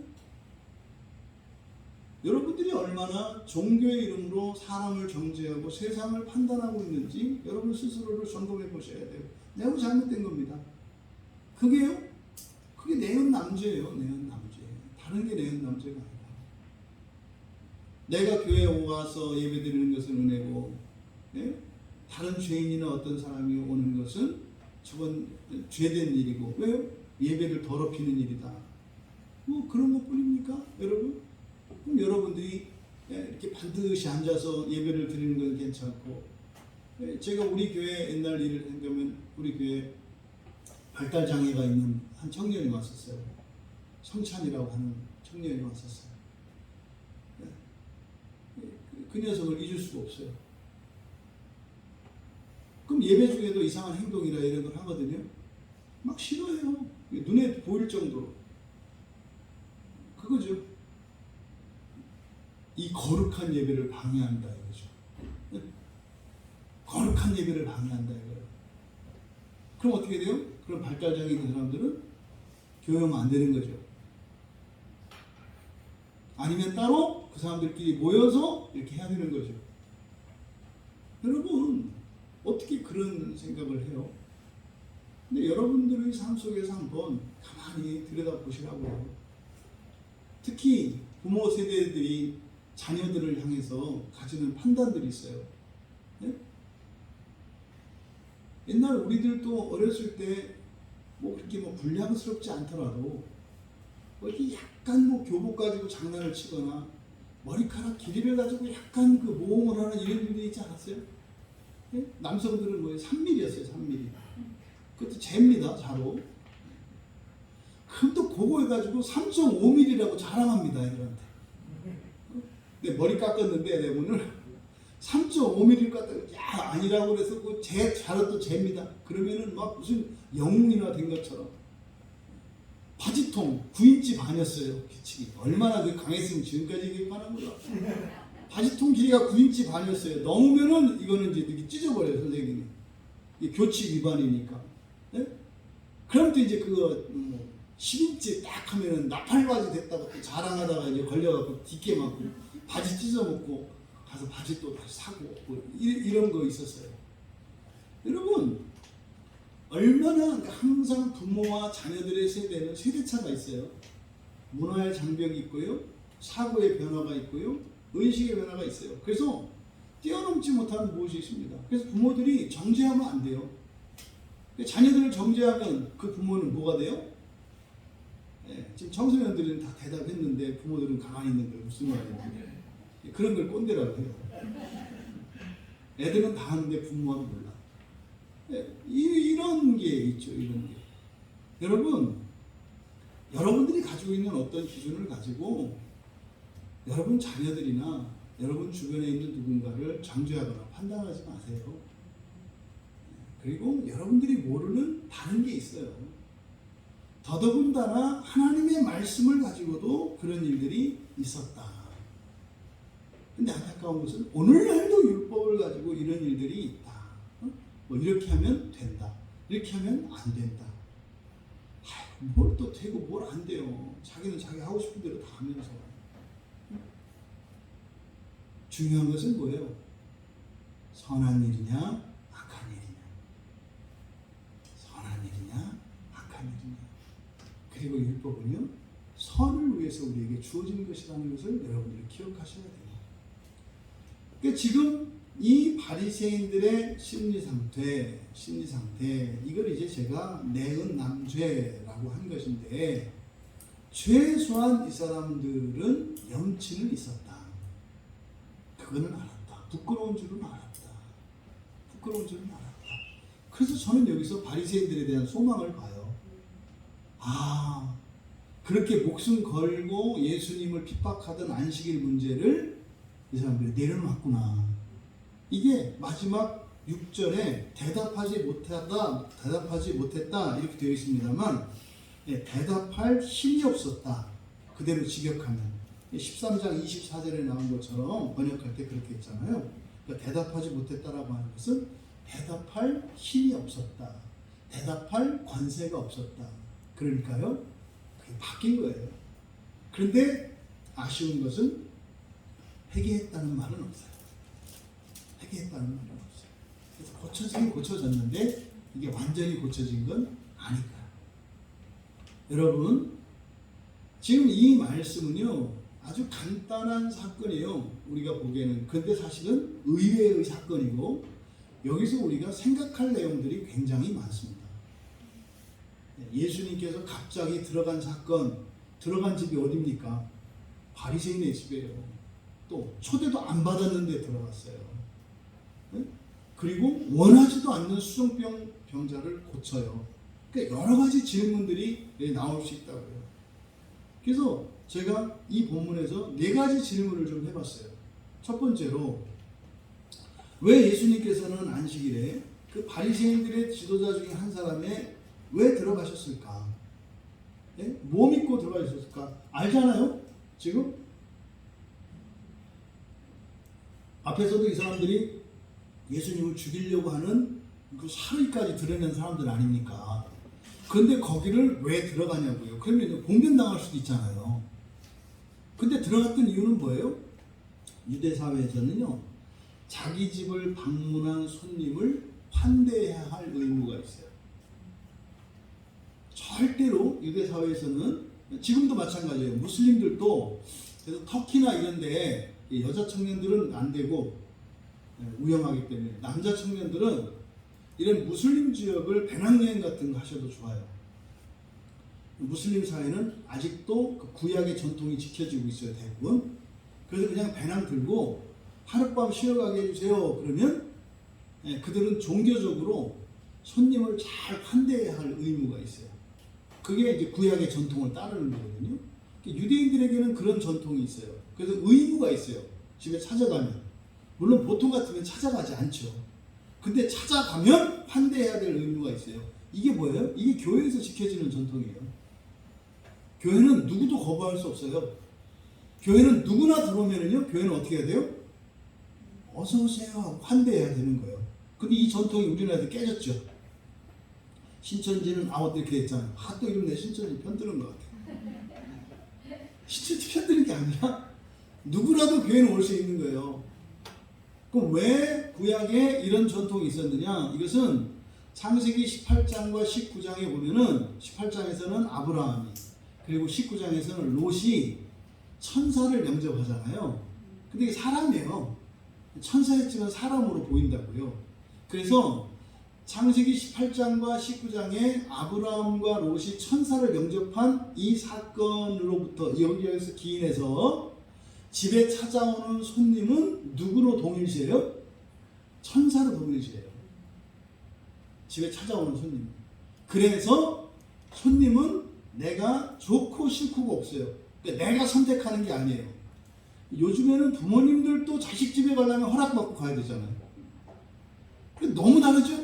여러분들이 얼마나 종교의 이름으로 사람을 정죄하고 세상을 판단하고 있는지 여러분 스스로를 점검해 보셔야 돼요. 매우 잘못된 겁니다. 그게요? 그게 내연남죄예요. 내연남죄. 다른 게 내연남죄가 아니라. 내가 교회에 와서 예배드리는 것은 은혜고, 예? 다른 죄인이나 어떤 사람이 오는 것은 저건 죄된 일이고, 왜요? 예배를 더럽히는 일이다. 뭐 그런 것 뿐입니까? 여러분? 그럼 여러분들이 이렇게 반드시 앉아서 예배를 드리는 건 괜찮고, 제가 우리 교회 옛날 일을 생각하면 우리 교회 발달장애가 있는 한 청년이 왔었어요. 성찬이라고 하는 청년이 왔었어요. 그 녀석을 잊을 수가 없어요. 그럼 예배 중에도 이상한 행동이라 이런 걸 하거든요. 막 싫어해요. 눈에 보일 정도로. 그거죠. 이 거룩한 예배를 방해한다 이거죠. 거룩한 예배를 방해한다 이거예요. 그럼 어떻게 돼요? 그럼 발달장애 있는 사람들은 교회하면 안 되는 거죠. 아니면 따로 그 사람들끼리 모여서 이렇게 해야 되는 거죠. 여러분 어떻게 그런 생각을 해요? 근데 여러분들의 삶 속에서 한번 가만히 들여다보시라고요. 특히 부모 세대들이 자녀들을 향해서 가지는 판단들이 있어요. 네? 옛날 우리들도 어렸을 때 뭐 그렇게 뭐 불량스럽지 않더라도 뭐 이렇게 약간 뭐 교복 가지고 장난을 치거나 머리카락 길이를 가지고 약간 그 모험을 하는 이런 일들이 있지 않았어요? 네? 남성들은 뭐 3mm였어요. 3mm. 그것도 잽니다. 자로. 그럼 또 그거 해가지고 3.5mm라고 자랑합니다. 애들한테. 근데 머리 깎았는데 내가 오늘 3.5mm 깎았다. 야 아니라고 그래서 그제 자로 잽니다. 그러면은 막 무슨 영웅이나 된 것처럼 바지통 9인치 반이었어요. 규칙이 얼마나 그 강했으면 지금까지 이게 가는 거야. 바지통 길이가 9인치 반이었어요. 넘으면은 이거는 이제 이렇게 찢어버려요 선생님이. 이 교칙 위반이니까. 네? 그럼 또 이제 그거 10인치 딱 하면은 나팔바지 됐다고 또 자랑하다가 이제 걸려갖고 뒷게 맞고 바지 찢어먹고 가서 바지 또 다시 사고 뭐 이런 거 있었어요. 여러분 얼마나 항상 부모와 자녀들의 세대는 세대차가 있어요. 문화의 장벽이 있고요, 사고의 변화가 있고요, 의식의 변화가 있어요. 그래서 뛰어넘지 못하는 무엇이 있습니다. 그래서 부모들이 정죄하면 안 돼요. 자녀들을 정죄하면 그 부모는 뭐가 돼요? 네, 지금 청소년들은 다 대답했는데 부모들은 가만히 있는 거예요. 무슨 말이냐. 그런 걸 꼰대라고 해요. 애들은 다 하는데 부모는 몰라. 네, 이런 게 있죠. 이런 게. 여러분, 여러분들이 가지고 있는 어떤 기준을 가지고 여러분 자녀들이나 여러분 주변에 있는 누군가를 정죄하거나 판단하지 마세요. 그리고 여러분들이 모르는 다른 게 있어요. 더더군다나 하나님의 말씀을 가지고도 그런 일들이 있었다. 근데 안타까운 것은 오늘날도 율법을 가지고 이런 일들이 있다. 뭐 이렇게 하면 된다. 이렇게 하면 안 된다. 뭘 또 되고 뭘 안 돼요. 자기는 자기 하고 싶은 대로 다 하면서. 중요한 것은 뭐예요? 선한 일이냐 악한 일이냐. 선한 일이냐 악한 일이냐. 그리고 율법은요 선을 위해서 우리에게 주어진 것이라는 것을 여러분들이 기억하셔야 돼요. 그러니까 지금 이 바리새인들의 심리 상태 이걸 이제 제가 내은남죄라고 한 것인데 최소한 이 사람들은 염치는 있었다. 그거는 알았다. 부끄러운 줄은 알았다. 그래서 저는 여기서 바리새인들에 대한 소망을 봐요. 아, 그렇게 목숨 걸고 예수님을 핍박하던 안식일 문제를 이 사람들이 내려놨구나. 이게 마지막 6절에 대답하지 못했다 이렇게 되어 있습니다만 대답할 힘이 없었다. 그대로 직역하면 13장 24절에 나온 것처럼 번역할 때 그렇게 했잖아요. 그러니까 대답하지 못했다라고 하는 것은 대답할 힘이 없었다. 대답할 권세가 없었다. 그러니까요. 그게 바뀐 거예요. 그런데 아쉬운 것은 회개했다는 말은 없어요. 그래서 고쳐지긴 고쳐졌는데 이게 완전히 고쳐진 건 아니까. 여러분, 지금 이 말씀은요 아주 간단한 사건이에요. 우리가 보기에는. 근데 사실은 의외의 사건이고 여기서 우리가 생각할 내용들이 굉장히 많습니다. 예수님께서 갑자기 들어간 사건, 들어간 집이 어디입니까? 바리새인의 집이에요. 또 초대도 안 받았는데 들어갔어요. 그리고 원하지도 않는 수종병 병자를 고쳐요. 그러니까 여러 가지 질문들이 나올 수 있다고요. 그래서 제가 이 본문에서 4가지 질문을 좀 해봤어요. 첫 번째로 왜 예수님께서는 안식일에 그 바리새인들의 지도자 중에 한 사람에 왜 들어가셨을까? 뭐 믿고 들어가셨을까? 알잖아요. 지금 앞에서도 이 사람들이 예수님을 죽이려고 하는 그 사의까지 드러낸 사람들 아닙니까? 그런데 거기를 왜 들어가냐고요. 그러면 공변당할 수도 있잖아요. 근데 들어갔던 이유는 뭐예요? 유대 사회에서는요, 자기 집을 방문한 손님을 환대해야 할 의무가 있어요. 절대로 유대 사회에서는 지금도 마찬가지예요. 무슬림들도 그래서 터키나 이런데 여자 청년들은 안 되고 위험하기 때문에 남자 청년들은 이런 무슬림 지역을 배낭여행 같은 거 하셔도 좋아요. 무슬림 사회는 아직도 그 구약의 전통이 지켜지고 있어요, 대부분. 그래서 그냥 배낭 들고 하룻밤 쉬어가게 해주세요. 그러면 그들은 종교적으로 손님을 잘 환대해야 할 의무가 있어요. 그게 이제 구약의 전통을 따르는 거거든요. 유대인들에게는 그런 전통이 있어요. 그래서 의무가 있어요. 집에 찾아가면. 물론 보통 같으면 찾아가지 않죠. 근데 찾아가면 환대해야 될 의무가 있어요. 이게 뭐예요? 이게 교회에서 지켜지는 전통이에요. 교회는 누구도 거부할 수 없어요. 교회는 누구나 들어오면은요, 교회는 어떻게 해야 돼요? 어서 오세요 하고 환대해야 되는 거예요. 근데 이 전통이 우리나라에서 깨졌죠. 신천지는 아웃 이렇게 했잖아요. 또 이러면 내 신천지 편드는 것 같아요. 신천지 편드는 게 아니라 누구라도 교회는 올 수 있는 거예요. 그럼 왜 구약에 이런 전통이 있었느냐? 이것은 창세기 18장과 19장에 보면은 18장에서는 아브라함이, 그리고 19장에서는 롯이 천사를 영접하잖아요. 근데 이게 사람이에요. 천사였지만 사람으로 보인다고요. 그래서 창세기 18장과 19장에 아브라함과 롯이 천사를 영접한 이 사건으로부터 여기에서 기인해서 집에 찾아오는 손님은 누구로 동일시해요? 천사로 동일시해요. 집에 찾아오는 손님. 그래서 손님은 내가 좋고 싫고가 없어요. 그러니까 내가 선택하는 게 아니에요. 요즘에는 부모님들도 자식 집에 가려면 허락받고 가야 되잖아요. 너무 다르죠?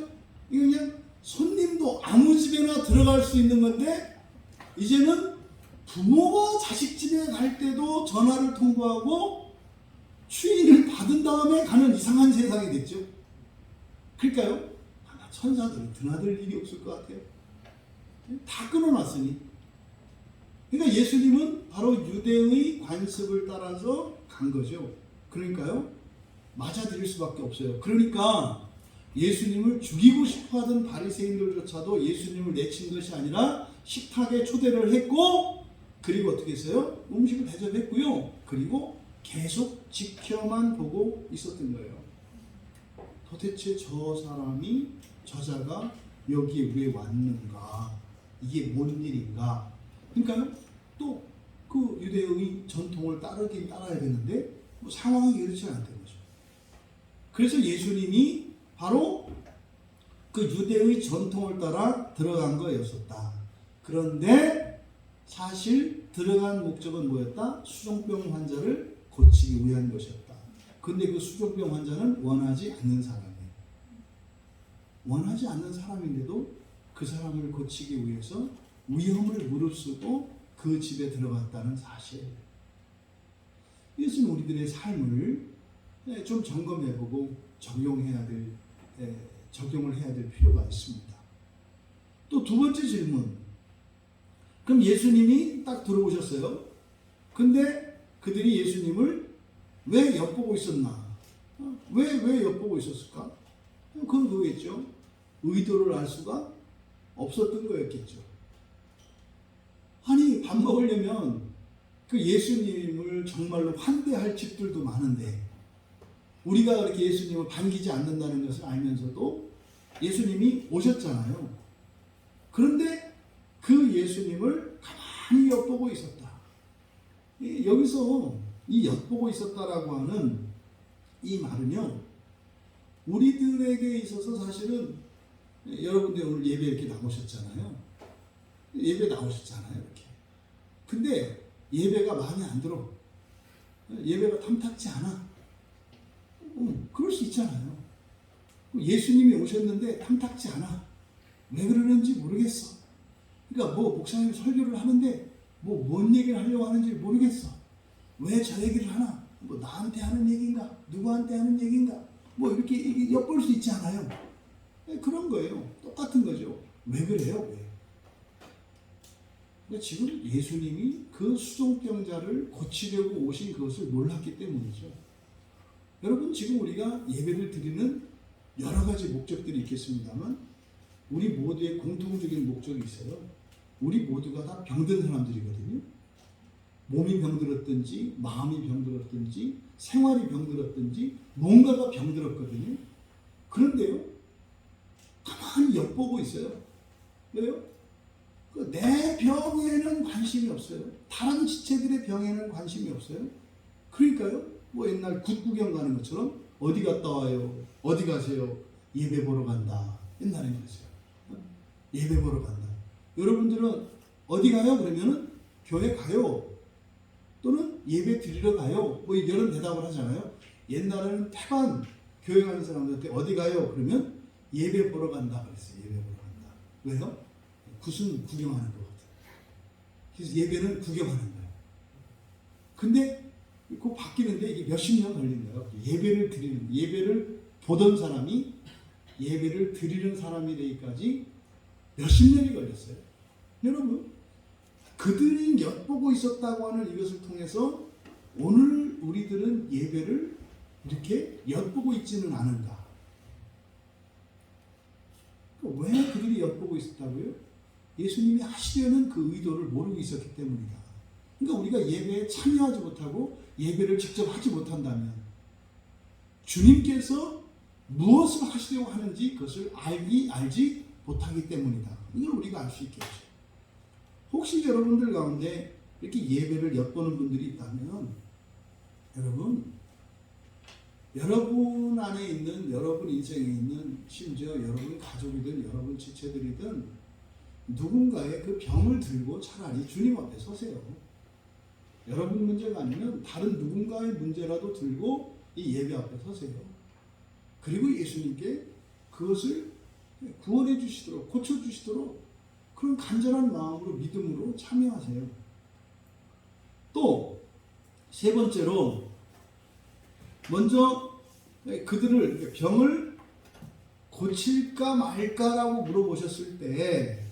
이거 그냥 손님도 아무 집에나 들어갈 수 있는 건데, 이제는 부모가 자식 집에 갈 때도 전화를 통보하고 추인을 받은 다음에 가는 이상한 세상이 됐죠. 그러니까요, 천사들은 드나들 일이 없을 것 같아요. 다 끊어놨으니. 그러니까 예수님은 바로 유대의 관습을 따라서 간 거죠. 그러니까요, 맞아들일 수밖에 없어요. 그러니까 예수님을 죽이고 싶어하던 바리새인들조차도 예수님을 내친 것이 아니라 식탁에 초대를 했고, 그리고 어떻게 했어요? 음식을 대접했고요. 그리고 계속 지켜만 보고 있었던 거예요. 도대체 저 사람이, 저자가 여기에 왜 왔는가? 이게 뭔 일인가? 그러니까요, 또 그 유대의 전통을 따르긴 따라야 되는데 뭐 상황이 그렇지 않던 거죠. 그래서 예수님이 바로 그 유대의 전통을 따라 들어간 거였었다. 그런데 사실 들어간 목적은 뭐였다? 수종병 환자를 고치기 위한 것이었다. 근데 그 수종병 환자는 원하지 않는 사람이에요. 원하지 않는 사람인데도 그 사람을 고치기 위해서 위험을 무릅쓰고 그 집에 들어갔다는 사실. 이것은 우리들의 삶을 좀 점검해보고 적용을 해야 될 필요가 있습니다. 또 두 번째 질문. 그럼 예수님이 딱 들어오셨어요. 근데 그들이 예수님을 왜 엿보고 있었나? 왜 엿보고 있었을까? 그건 그거겠죠. 의도를 알 수가 없었던 거였겠죠. 아니, 밥 먹으려면 그 예수님을 정말로 환대할 집들도 많은데, 우리가 그렇게 예수님을 반기지 않는다는 것을 알면서도 예수님이 오셨잖아요. 그런데 그 예수님을 가만히 엿보고 있었다. 여기서 이 엿보고 있었다라고 하는 이 말은요, 우리들에게 있어서 사실은, 여러분들 오늘 예배 이렇게 나오셨잖아요. 예배 나오셨잖아요, 이렇게. 근데 예배가 마음에 안 들어. 예배가 탐탁지 않아. 그럴 수 있잖아요. 예수님이 오셨는데 탐탁지 않아. 왜 그러는지 모르겠어. 그러니까 뭐 목사님이 설교를 하는데 뭔 얘기를 하려고 하는지 모르겠어. 왜 저 얘기를 하나? 뭐 나한테 하는 얘기인가? 누구한테 하는 얘기인가? 뭐 이렇게 엿볼 수 있지 않아요? 그런 거예요. 똑같은 거죠. 왜 그래요? 왜? 그러니까 지금 예수님이 그 수종병자를 고치려고 오신 그것을 몰랐기 때문이죠. 여러분, 지금 우리가 예배를 드리는 여러 가지 목적들이 있겠습니다만, 우리 모두의 공통적인 목적이 있어요. 우리 모두가 다 병든 사람들이거든요. 몸이 병들었든지, 마음이 병들었든지, 생활이 병들었든지, 뭔가가 병들었거든요. 그런데요, 가만히 엿보고 있어요. 왜요? 내 병에는 관심이 없어요. 다른 지체들의 병에는 관심이 없어요. 그러니까요, 뭐 옛날 굿구경 가는 것처럼 어디 갔다 와요? 어디 가세요? 예배 보러 간다. 옛날에 그랬어요. 예배 보러 간다. 여러분들은 어디 가요? 그러면은 교회 가요. 또는 예배 드리러 가요. 뭐 이런 대답을 하잖아요. 옛날에는 태반 교행하는 사람들한테 어디 가요? 그러면 예배 보러 간다 그랬어요. 예배 보러 간다. 왜요? 굿은 구경하는 거거든. 그래서 예배는 구경하는 거예요. 근데 그거 바뀌는데 이게 몇십 년 걸린 거예요. 예배를 보던 사람이 예배를 드리는 사람이 되기까지 몇십 년이 걸렸어요. 여러분, 그들이 엿보고 있었다고 하는 이것을 통해서 오늘 우리들은 예배를 이렇게 엿보고 있지는 않은가? 왜 그들이 엿보고 있었다고요? 예수님이 하시려는 그 의도를 모르고 있었기 때문이다. 그러니까 우리가 예배에 참여하지 못하고 예배를 직접 하지 못한다면 주님께서 무엇을 하시려고 하는지 그것을 알지 못하기 때문이다. 이걸 우리가 알 수 있겠죠. 혹시 여러분들 가운데 이렇게 예배를 엿보는 분들이 있다면 여러분 안에 있는, 여러분 인생에 있는, 심지어 여러분 가족이든 여러분 지체들이든 누군가의 그 병을 들고 차라리 주님 앞에 서세요. 여러분 문제가 아니면 다른 누군가의 문제라도 들고 이 예배 앞에 서세요. 그리고 예수님께 그것을 구원해 주시도록, 고쳐 주시도록 그런 간절한 마음으로, 믿음으로 참여하세요. 또 세 번째로, 먼저 그들을 병을 고칠까 말까라고 물어보셨을 때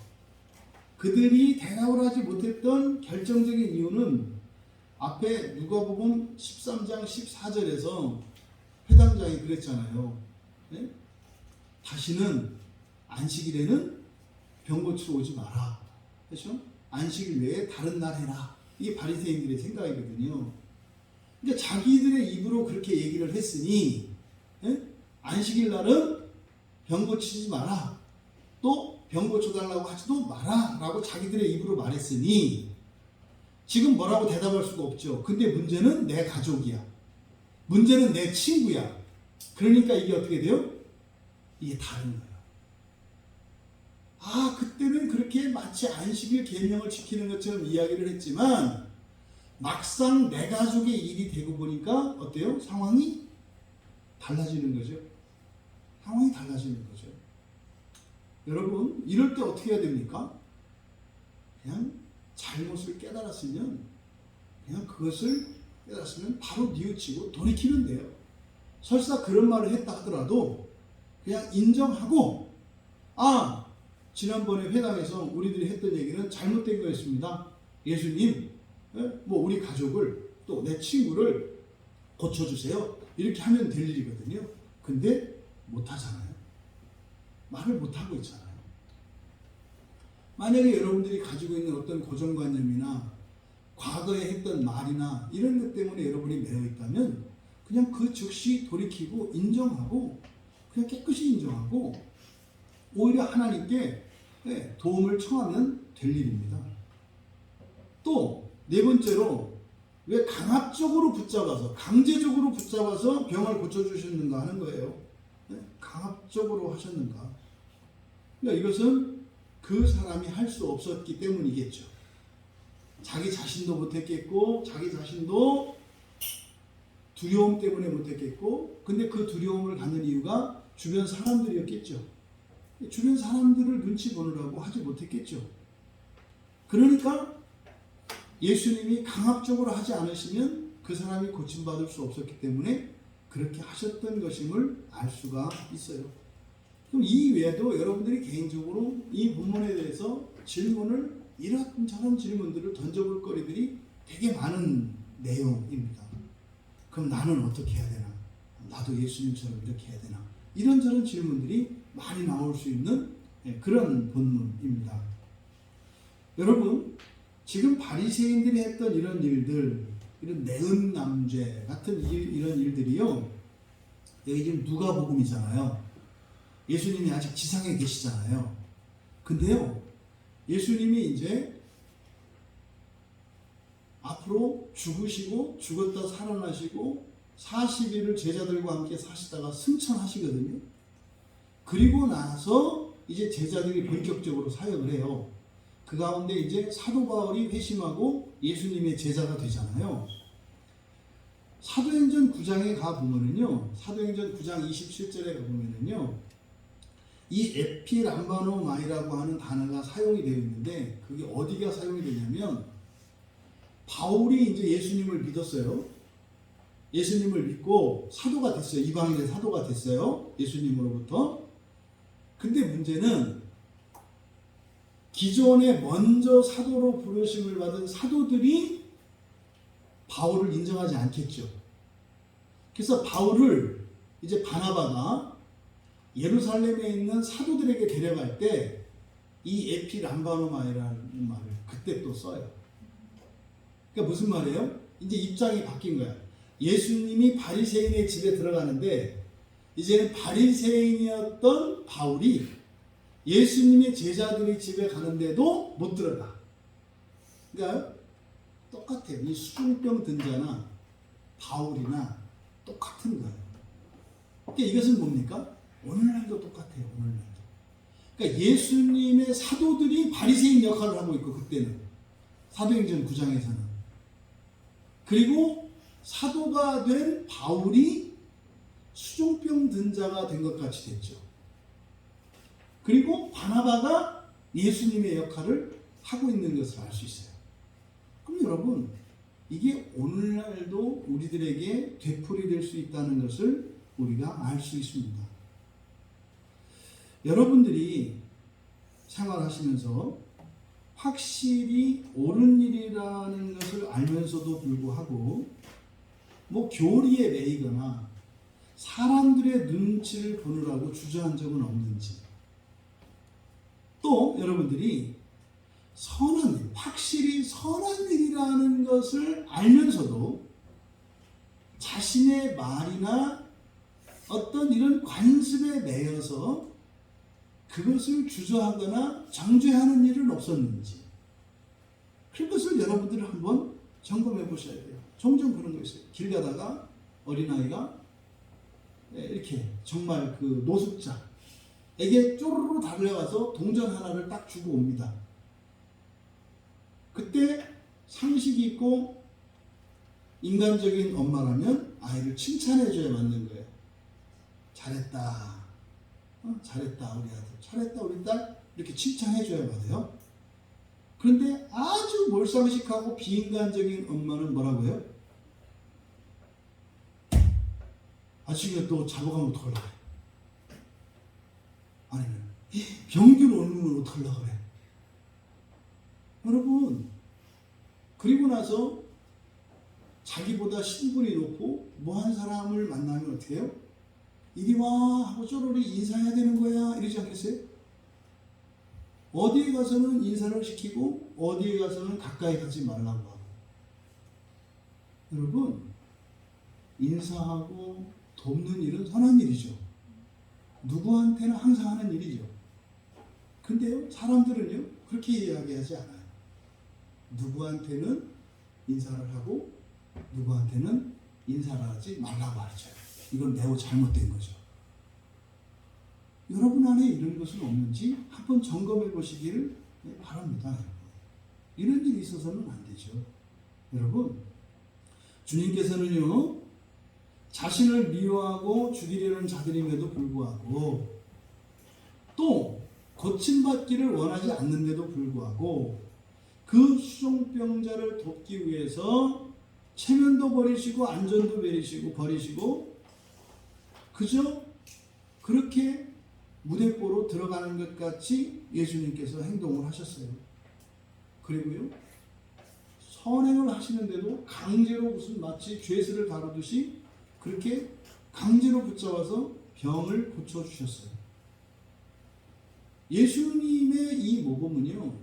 그들이 대답을 하지 못했던 결정적인 이유는 앞에 누가복음 13장 14절에서 회당장이 그랬잖아요. 네? 다시는 안식일에는 병 고치러 오지 마라. 그렇죠? 안식일 외에 다른 날 해라. 이게 바리새인들의 생각이거든요. 그러니까 자기들의 입으로 그렇게 얘기를 했으니 안식일 날은 병 고치지 마라. 또 병 고쳐달라고 하지도 마라 라고 자기들의 입으로 말했으니 지금 뭐라고 대답할 수가 없죠. 근데 문제는 내 가족이야. 문제는 내 친구야. 그러니까 이게 어떻게 돼요? 이게 다른 거예요. 그때는 그렇게 마치 안식일 계명을 지키는 것처럼 이야기를 했지만 막상 내 가족의 일이 되고 보니까 어때요? 상황이 달라지는 거죠. 상황이 달라지는 거죠. 여러분, 이럴 때 어떻게 해야 됩니까? 그냥 잘못을 깨달았으면 바로 뉘우치고 돌이키면 돼요. 설사 그런 말을 했다 하더라도 그냥 인정하고 지난번에 회당에서 우리들이 했던 얘기는 잘못된 거였습니다. 예수님, 우리 가족을 또 내 친구를 고쳐주세요. 이렇게 하면 될 일이거든요. 근데 못하잖아요. 말을 못하고 있잖아요. 만약에 여러분들이 가지고 있는 어떤 고정관념이나 과거에 했던 말이나 이런 것 때문에 여러분이 매여 있다면 그냥 그 즉시 돌이키고 인정하고 그냥 깨끗이 인정하고 오히려 하나님께 도움을 청하면 될 일입니다. 또 네 번째로, 왜 강압적으로 강제적으로 붙잡아서 병을 고쳐주셨는가 하는 거예요. 강압적으로 하셨는가. 그러니까 이것은 그 사람이 할 수 없었기 때문이겠죠. 자기 자신도 못했겠고 자기 자신도 두려움 때문에 못했겠고, 근데 그 두려움을 갖는 이유가 주변 사람들이었겠죠. 주변 사람들을 눈치 보느라고 하지 못했겠죠. 그러니까 예수님이 강압적으로 하지 않으시면 그 사람이 고침받을 수 없었기 때문에 그렇게 하셨던 것임을 알 수가 있어요. 그럼 이 외에도 여러분들이 개인적으로 이 본문에 대해서 이런저런 질문들을 던져볼 거리들이 되게 많은 내용입니다. 그럼 나는 어떻게 해야 되나? 나도 예수님처럼 이렇게 해야 되나? 이런저런 질문들이 많이 나올 수 있는 그런 본문입니다. 여러분, 지금 바리새인들이 했던 이런 일들, 이런 내은남죄 같은 이런 일들이요, 여기 지금 누가복음이잖아요. 예수님이 아직 지상에 계시잖아요. 근데요, 예수님이 이제 앞으로 죽으시고 죽었다 살아나시고 40일을 제자들과 함께 사시다가 승천하시거든요. 그리고 나서 이제 제자들이 본격적으로 사역을 해요. 그 가운데 이제 사도 바울이 회심하고 예수님의 제자가 되잖아요. 사도행전 9장에 가보면은요, 사도행전 9장 27절에 가보면은요, 이 에피람바노마이라고 하는 단어가 사용이 되어 있는데, 그게 어디가 사용이 되냐면, 바울이 이제 예수님을 믿었어요. 예수님을 믿고 사도가 됐어요. 이방인의 사도가 됐어요. 예수님으로부터. 근데 문제는 기존에 먼저 사도로 부르심을 받은 사도들이 바울을 인정하지 않겠죠. 그래서 바울을 이제 바나바가 예루살렘에 있는 사도들에게 데려갈 때 이 에피람바노마이라는 말을 그때 또 써요. 그러니까 무슨 말이에요? 이제 입장이 바뀐 거야. 예수님이 바리새인의 집에 들어가는데 이제는 바리새인이었던 바울이 예수님의 제자들의 집에 가는데도 못 들어가. 그러니까 똑같아요. 이 수중병 든자나 바울이나 똑같은 거예요. 그러니까 이것은 뭡니까? 오늘날도 똑같아요. 오늘날도. 그러니까 예수님의 사도들이 바리새인 역할을 하고 있고, 그때는 사도행전 9장에서는. 그리고 사도가 된 바울이 수종병 든 자가 된 것 같이 됐죠. 그리고 바나바가 예수님의 역할을 하고 있는 것을 알 수 있어요. 그럼 여러분, 이게 오늘날도 우리들에게 되풀이될 수 있다는 것을 우리가 알 수 있습니다. 여러분들이 생활하시면서 확실히 옳은 일이라는 것을 알면서도 불구하고 뭐 교리에 매이거나 사람들의 눈치를 보느라고 주저한 적은 없는지, 또 여러분들이 선한 일, 확실히 선한 일이라는 것을 알면서도 자신의 말이나 어떤 이런 관습에 매여서 그것을 주저하거나 정죄하는 일은 없었는지, 그것을 여러분들이 한번 점검해 보셔야 돼요. 종종 그런 거 있어요. 길 가다가 어린아이가 이렇게 정말 그 노숙자에게 쪼르르 달려가서 동전 하나를 딱 주고 옵니다. 그때 상식이 있고 인간적인 엄마라면 아이를 칭찬해줘야 맞는 거예요. 잘했다. 잘했다 우리 아들. 잘했다 우리 딸. 이렇게 칭찬해줘야 받아요. 그런데 아주 몰상식하고 비인간적인 엄마는 뭐라고 해요? 아침에 또 잡아가면 어떡하려고 그래? 아니면 병균 옮기면 어떡하려고 그래? 여러분, 그리고 나서 자기보다 신분이 높고 뭐한 사람을 만나면 어떻게 해요? 이리 와 하고 쪼르르 인사해야 되는 거야, 이러지 않겠어요? 어디에 가서는 인사를 시키고 어디에 가서는 가까이 가지 말라고 하고. 여러분, 인사하고 돕는 일은 선한 일이죠. 누구한테나 항상 하는 일이죠. 근데요, 사람들은요 그렇게 이야기하지 않아요. 누구한테는 인사를 하고 누구한테는 인사를 하지 말라고 하죠. 이건 매우 잘못된 거죠. 여러분 안에 이런 것은 없는지 한번 점검해 보시기를 바랍니다. 이런 일이 있어서는 안 되죠. 여러분, 주님께서는요 자신을 미워하고 죽이려는 자들임에도 불구하고, 또 고침받기를 원하지 않는데도 불구하고 그 수종병자를 돕기 위해서 체면도 버리시고 안전도 버리시고 그저 그렇게 무대뽀로 들어가는 것 같이 예수님께서 행동을 하셨어요. 그리고요, 선행을 하시는데도 강제로 무슨 마치 죄수를 다루듯이 그렇게 강제로 붙잡아서 병을 고쳐주셨어요. 예수님의 이 모범은요,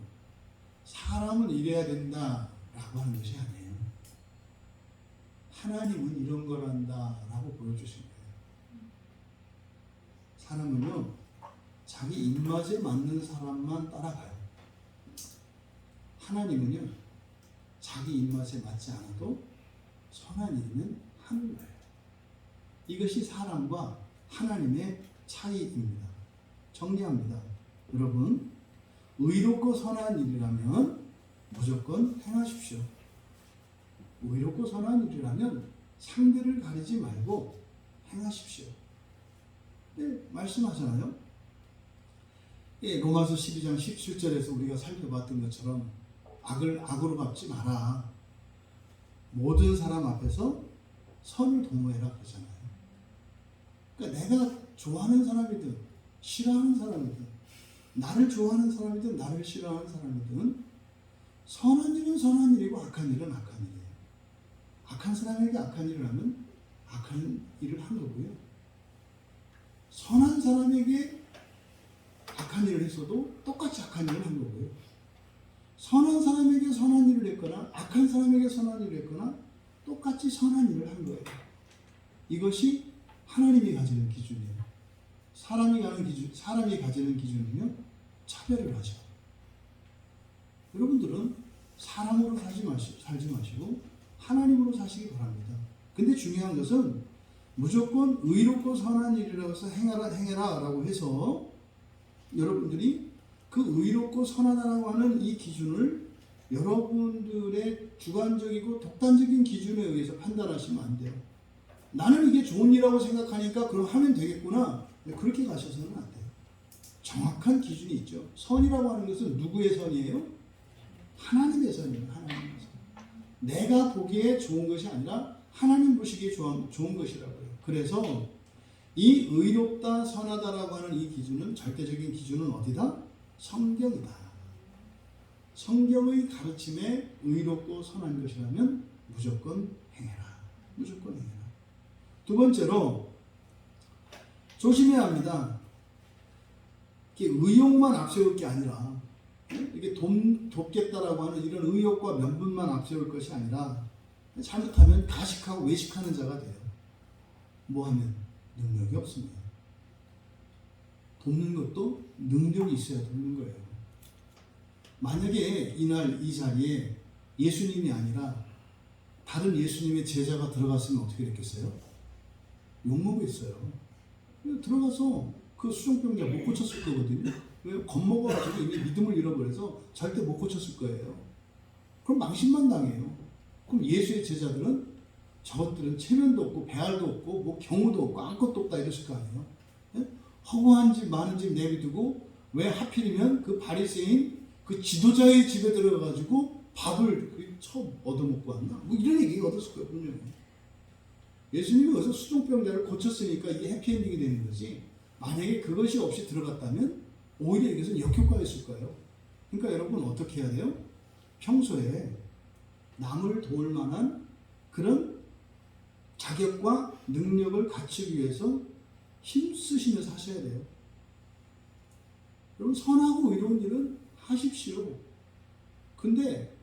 사람은 이래야 된다라고 하는 것이 아니에요. 하나님은 이런 거란다라고 보여주신 거예요. 사람은요, 자기 입맛에 맞는 사람만 따라가요. 하나님은요, 자기 입맛에 맞지 않아도 선한 일은 하는 거예요. 이것이 사람과 하나님의 차이입니다. 정리합니다. 여러분, 의롭고 선한 일이라면 무조건 행하십시오. 의롭고 선한 일이라면 상대를 가리지 말고 행하십시오. 네, 말씀하잖아요. 예, 로마서 12장 17절에서 우리가 살펴봤던 것처럼 악을 악으로 갚지 마라. 모든 사람 앞에서 선을 도모해라 그러잖아요. 그러니까 내가 좋아하는 사람이든 싫어하는 사람이든 나를 좋아하는 사람이든 나를 싫어하는 사람이든 선한 일은 선한 일이고 악한 일은 악한 일이에요. 악한 사람에게 악한 일을 하면 악한 일을 한 거고요. 선한 사람에게 악한 일을 했어도 똑같이 악한 일을 한 거고요. 선한 사람에게 선한 일을 했거나 악한 사람에게 선한 일을 했거나 똑같이 선한 일을 한 거예요. 이것이 하나님이 가지는 기준이에요. 사람이 가지는 기준은요, 차별을 하죠. 여러분들은 사람으로 살지 마시고 하나님으로 사시기 바랍니다. 근데 중요한 것은 무조건 의롭고 선한 일이라고 해서 행해라 라고 해서 여러분들이 그 의롭고 선하다라고 하는 이 기준을 여러분들의 주관적이고 독단적인 기준에 의해서 판단하시면 안 돼요. 나는 이게 좋은 일이라고 생각하니까 그럼 하면 되겠구나. 그렇게 가셔서는 안 돼요. 정확한 기준이 있죠. 선이라고 하는 것은 누구의 선이에요? 하나님의 선이에요. 하나님의 선. 내가 보기에 좋은 것이 아니라 하나님 보시기에 좋은 것이라고요. 그래서 이 의롭다 선하다라고 하는 이 기준은, 절대적인 기준은 어디다? 성경이다. 성경의 가르침에 의롭고 선한 것이라면 무조건 행해라. 무조건 행해라. 두 번째로 조심해야 합니다. 이게 의욕만 앞세울 게 아니라, 이게 돕겠다라고 하는 이런 의욕과 명분만 앞세울 것이 아니라 잘못하면 가식하고 외식하는 자가 돼요. 뭐 하면? 능력이 없습니다. 돕는 것도 능력이 있어야 돕는 거예요. 만약에 이날 이 자리에 예수님이 아니라 다른 예수님의 제자가 들어갔으면 어떻게 됐겠어요? 욕먹겠어요. 들어가서 그 수종병자 못 고쳤을 거거든요. 왜? 겁먹어가지고 이미 믿음을 잃어버려서 절대 못 고쳤을 거예요. 그럼 망신만 당해요. 그럼 예수의 제자들은 저것들은 체면도 없고 배알도 없고 뭐 경우도 없고 아무것도 없다 이랬을 거 아니에요. 예? 허구한 집 많은 집 내비두고 왜 하필이면 그 바리새인 그 지도자의 집에 들어가가지고 밥을 처음 얻어먹고 왔나? 뭐 이런 얘기 얻었을 거예요. 분명히. 예수님이 어디서 수종병자를 고쳤으니까 이게 해피엔딩이 되는 거지. 만약에 그것이 없이 들어갔다면 오히려 이것은 역효과였을 거예요. 그러니까 여러분 어떻게 해야 돼요? 평소에 남을 도울 만한 그런 자격과 능력을 갖추기 위해서 힘쓰시면서 하셔야 돼요. 여러분 선하고 의로운 일은 하십시오. 근데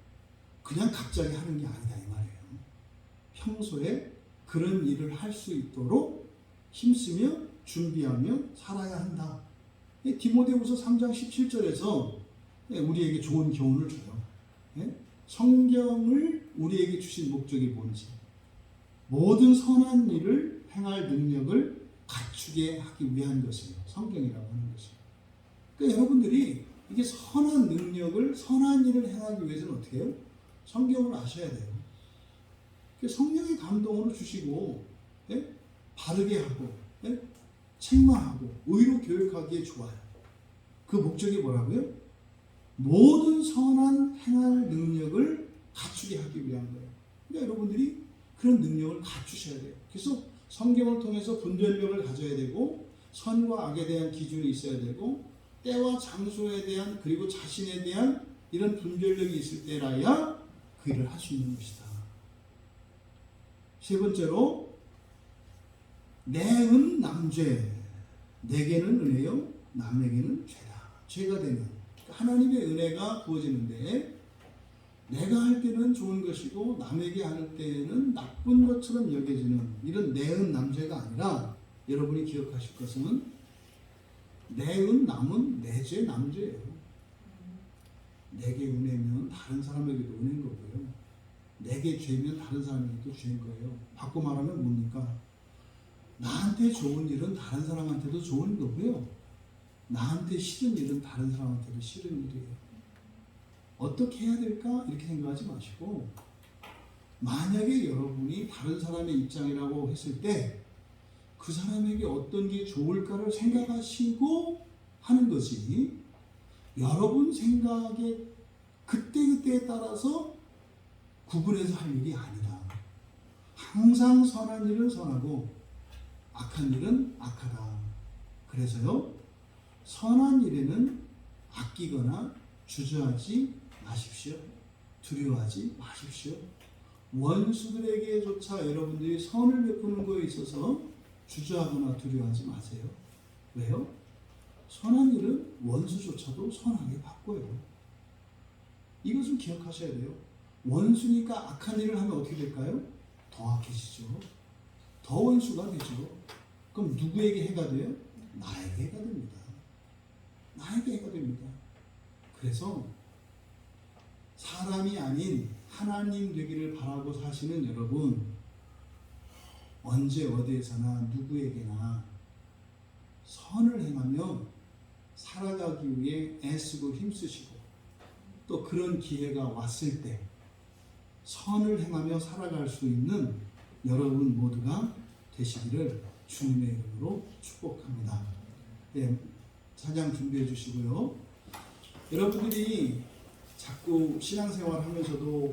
그냥 갑자기 하는 게 아니다 이 말이에요. 평소에 그런 일을 할 수 있도록 힘쓰며 준비하며 살아야 한다. 디모데후서 3장 17절에서 우리에게 좋은 교훈을 줘요. 성경을 우리에게 주신 목적이 뭔지, 모든 선한 일을 행할 능력을 갖추게 하기 위한 것이에요. 성경이라고 하는 것이. 그러니까 여러분들이 이게 선한 능력을, 선한 일을 행하기 위해서는 어떻게 해요? 성경을 아셔야 돼요. 성령의 감동으로 주시고, 바르게 하고, 책망하고, 의로 교육하기에 좋아요. 그 목적이 뭐라고요? 모든 선한 행할 능력을 갖추게 하기 위한 거예요. 그러니까 여러분들이 그런 능력을 갖추셔야 돼요. 그래서 성경을 통해서 분별력을 가져야 되고, 선과 악에 대한 기준이 있어야 되고, 때와 장소에 대한, 그리고 자신에 대한 이런 분별력이 있을 때라야 그 일을 할 수 있는 것이다. 세 번째로, 내은 남죄, 내게는 은혜요, 남에게는 죄다. 죄가 되면 하나님의 은혜가 부어지는데 내가 할 때는 좋은 것이고 남에게 할 때는 나쁜 것처럼 여겨지는 이런 내은 남죄가 아니라, 여러분이 기억하실 것은 내은 남은 내 죄 남죄예요. 내게 은혜면 다른 사람에게도 은혜인 거고요. 내게 죄면 다른 사람에게도 죄인 거예요. 바꿔 말하면 뭡니까? 나한테 좋은 일은 다른 사람한테도 좋은 거고요. 나한테 싫은 일은 다른 사람한테도 싫은 일이에요. 어떻게 해야 될까? 이렇게 생각하지 마시고 만약에 여러분이 다른 사람의 입장이라고 했을 때 그 사람에게 어떤 게 좋을까를 생각하시고 하는 것이 여러분 생각에 그때그때에 따라서 구분해서 할 일이 아니다. 항상 선한 일은 선하고 악한 일은 악하다. 그래서요, 선한 일에는 아끼거나 주저하지 마십시오. 두려워하지 마십시오. 원수들에게조차 여러분들이 선을 베푸는 거에 있어서 주저하거나 두려워하지 마세요. 왜요? 선한 일은 원수조차도 선하게 바꿔요. 이것을 기억하셔야 돼요. 원수니까 악한 일을 하면 어떻게 될까요? 더 악해지죠. 더 원수가 되죠. 그럼 누구에게 해가 돼요? 나에게 해가 됩니다. 나에게 해가 됩니다. 그래서 사람이 아닌 하나님 되기를 바라고 사시는 여러분, 언제 어디에서나 누구에게나 선을 행하며 살아가기 위해 애쓰고 힘쓰시고, 또 그런 기회가 왔을 때 선을 행하며 살아갈 수 있는 여러분 모두가 되시기를 주님의 이름으로 축복합니다. 네, 찬양 준비해 주시고요. 여러분들이 자꾸 신앙생활 하면서도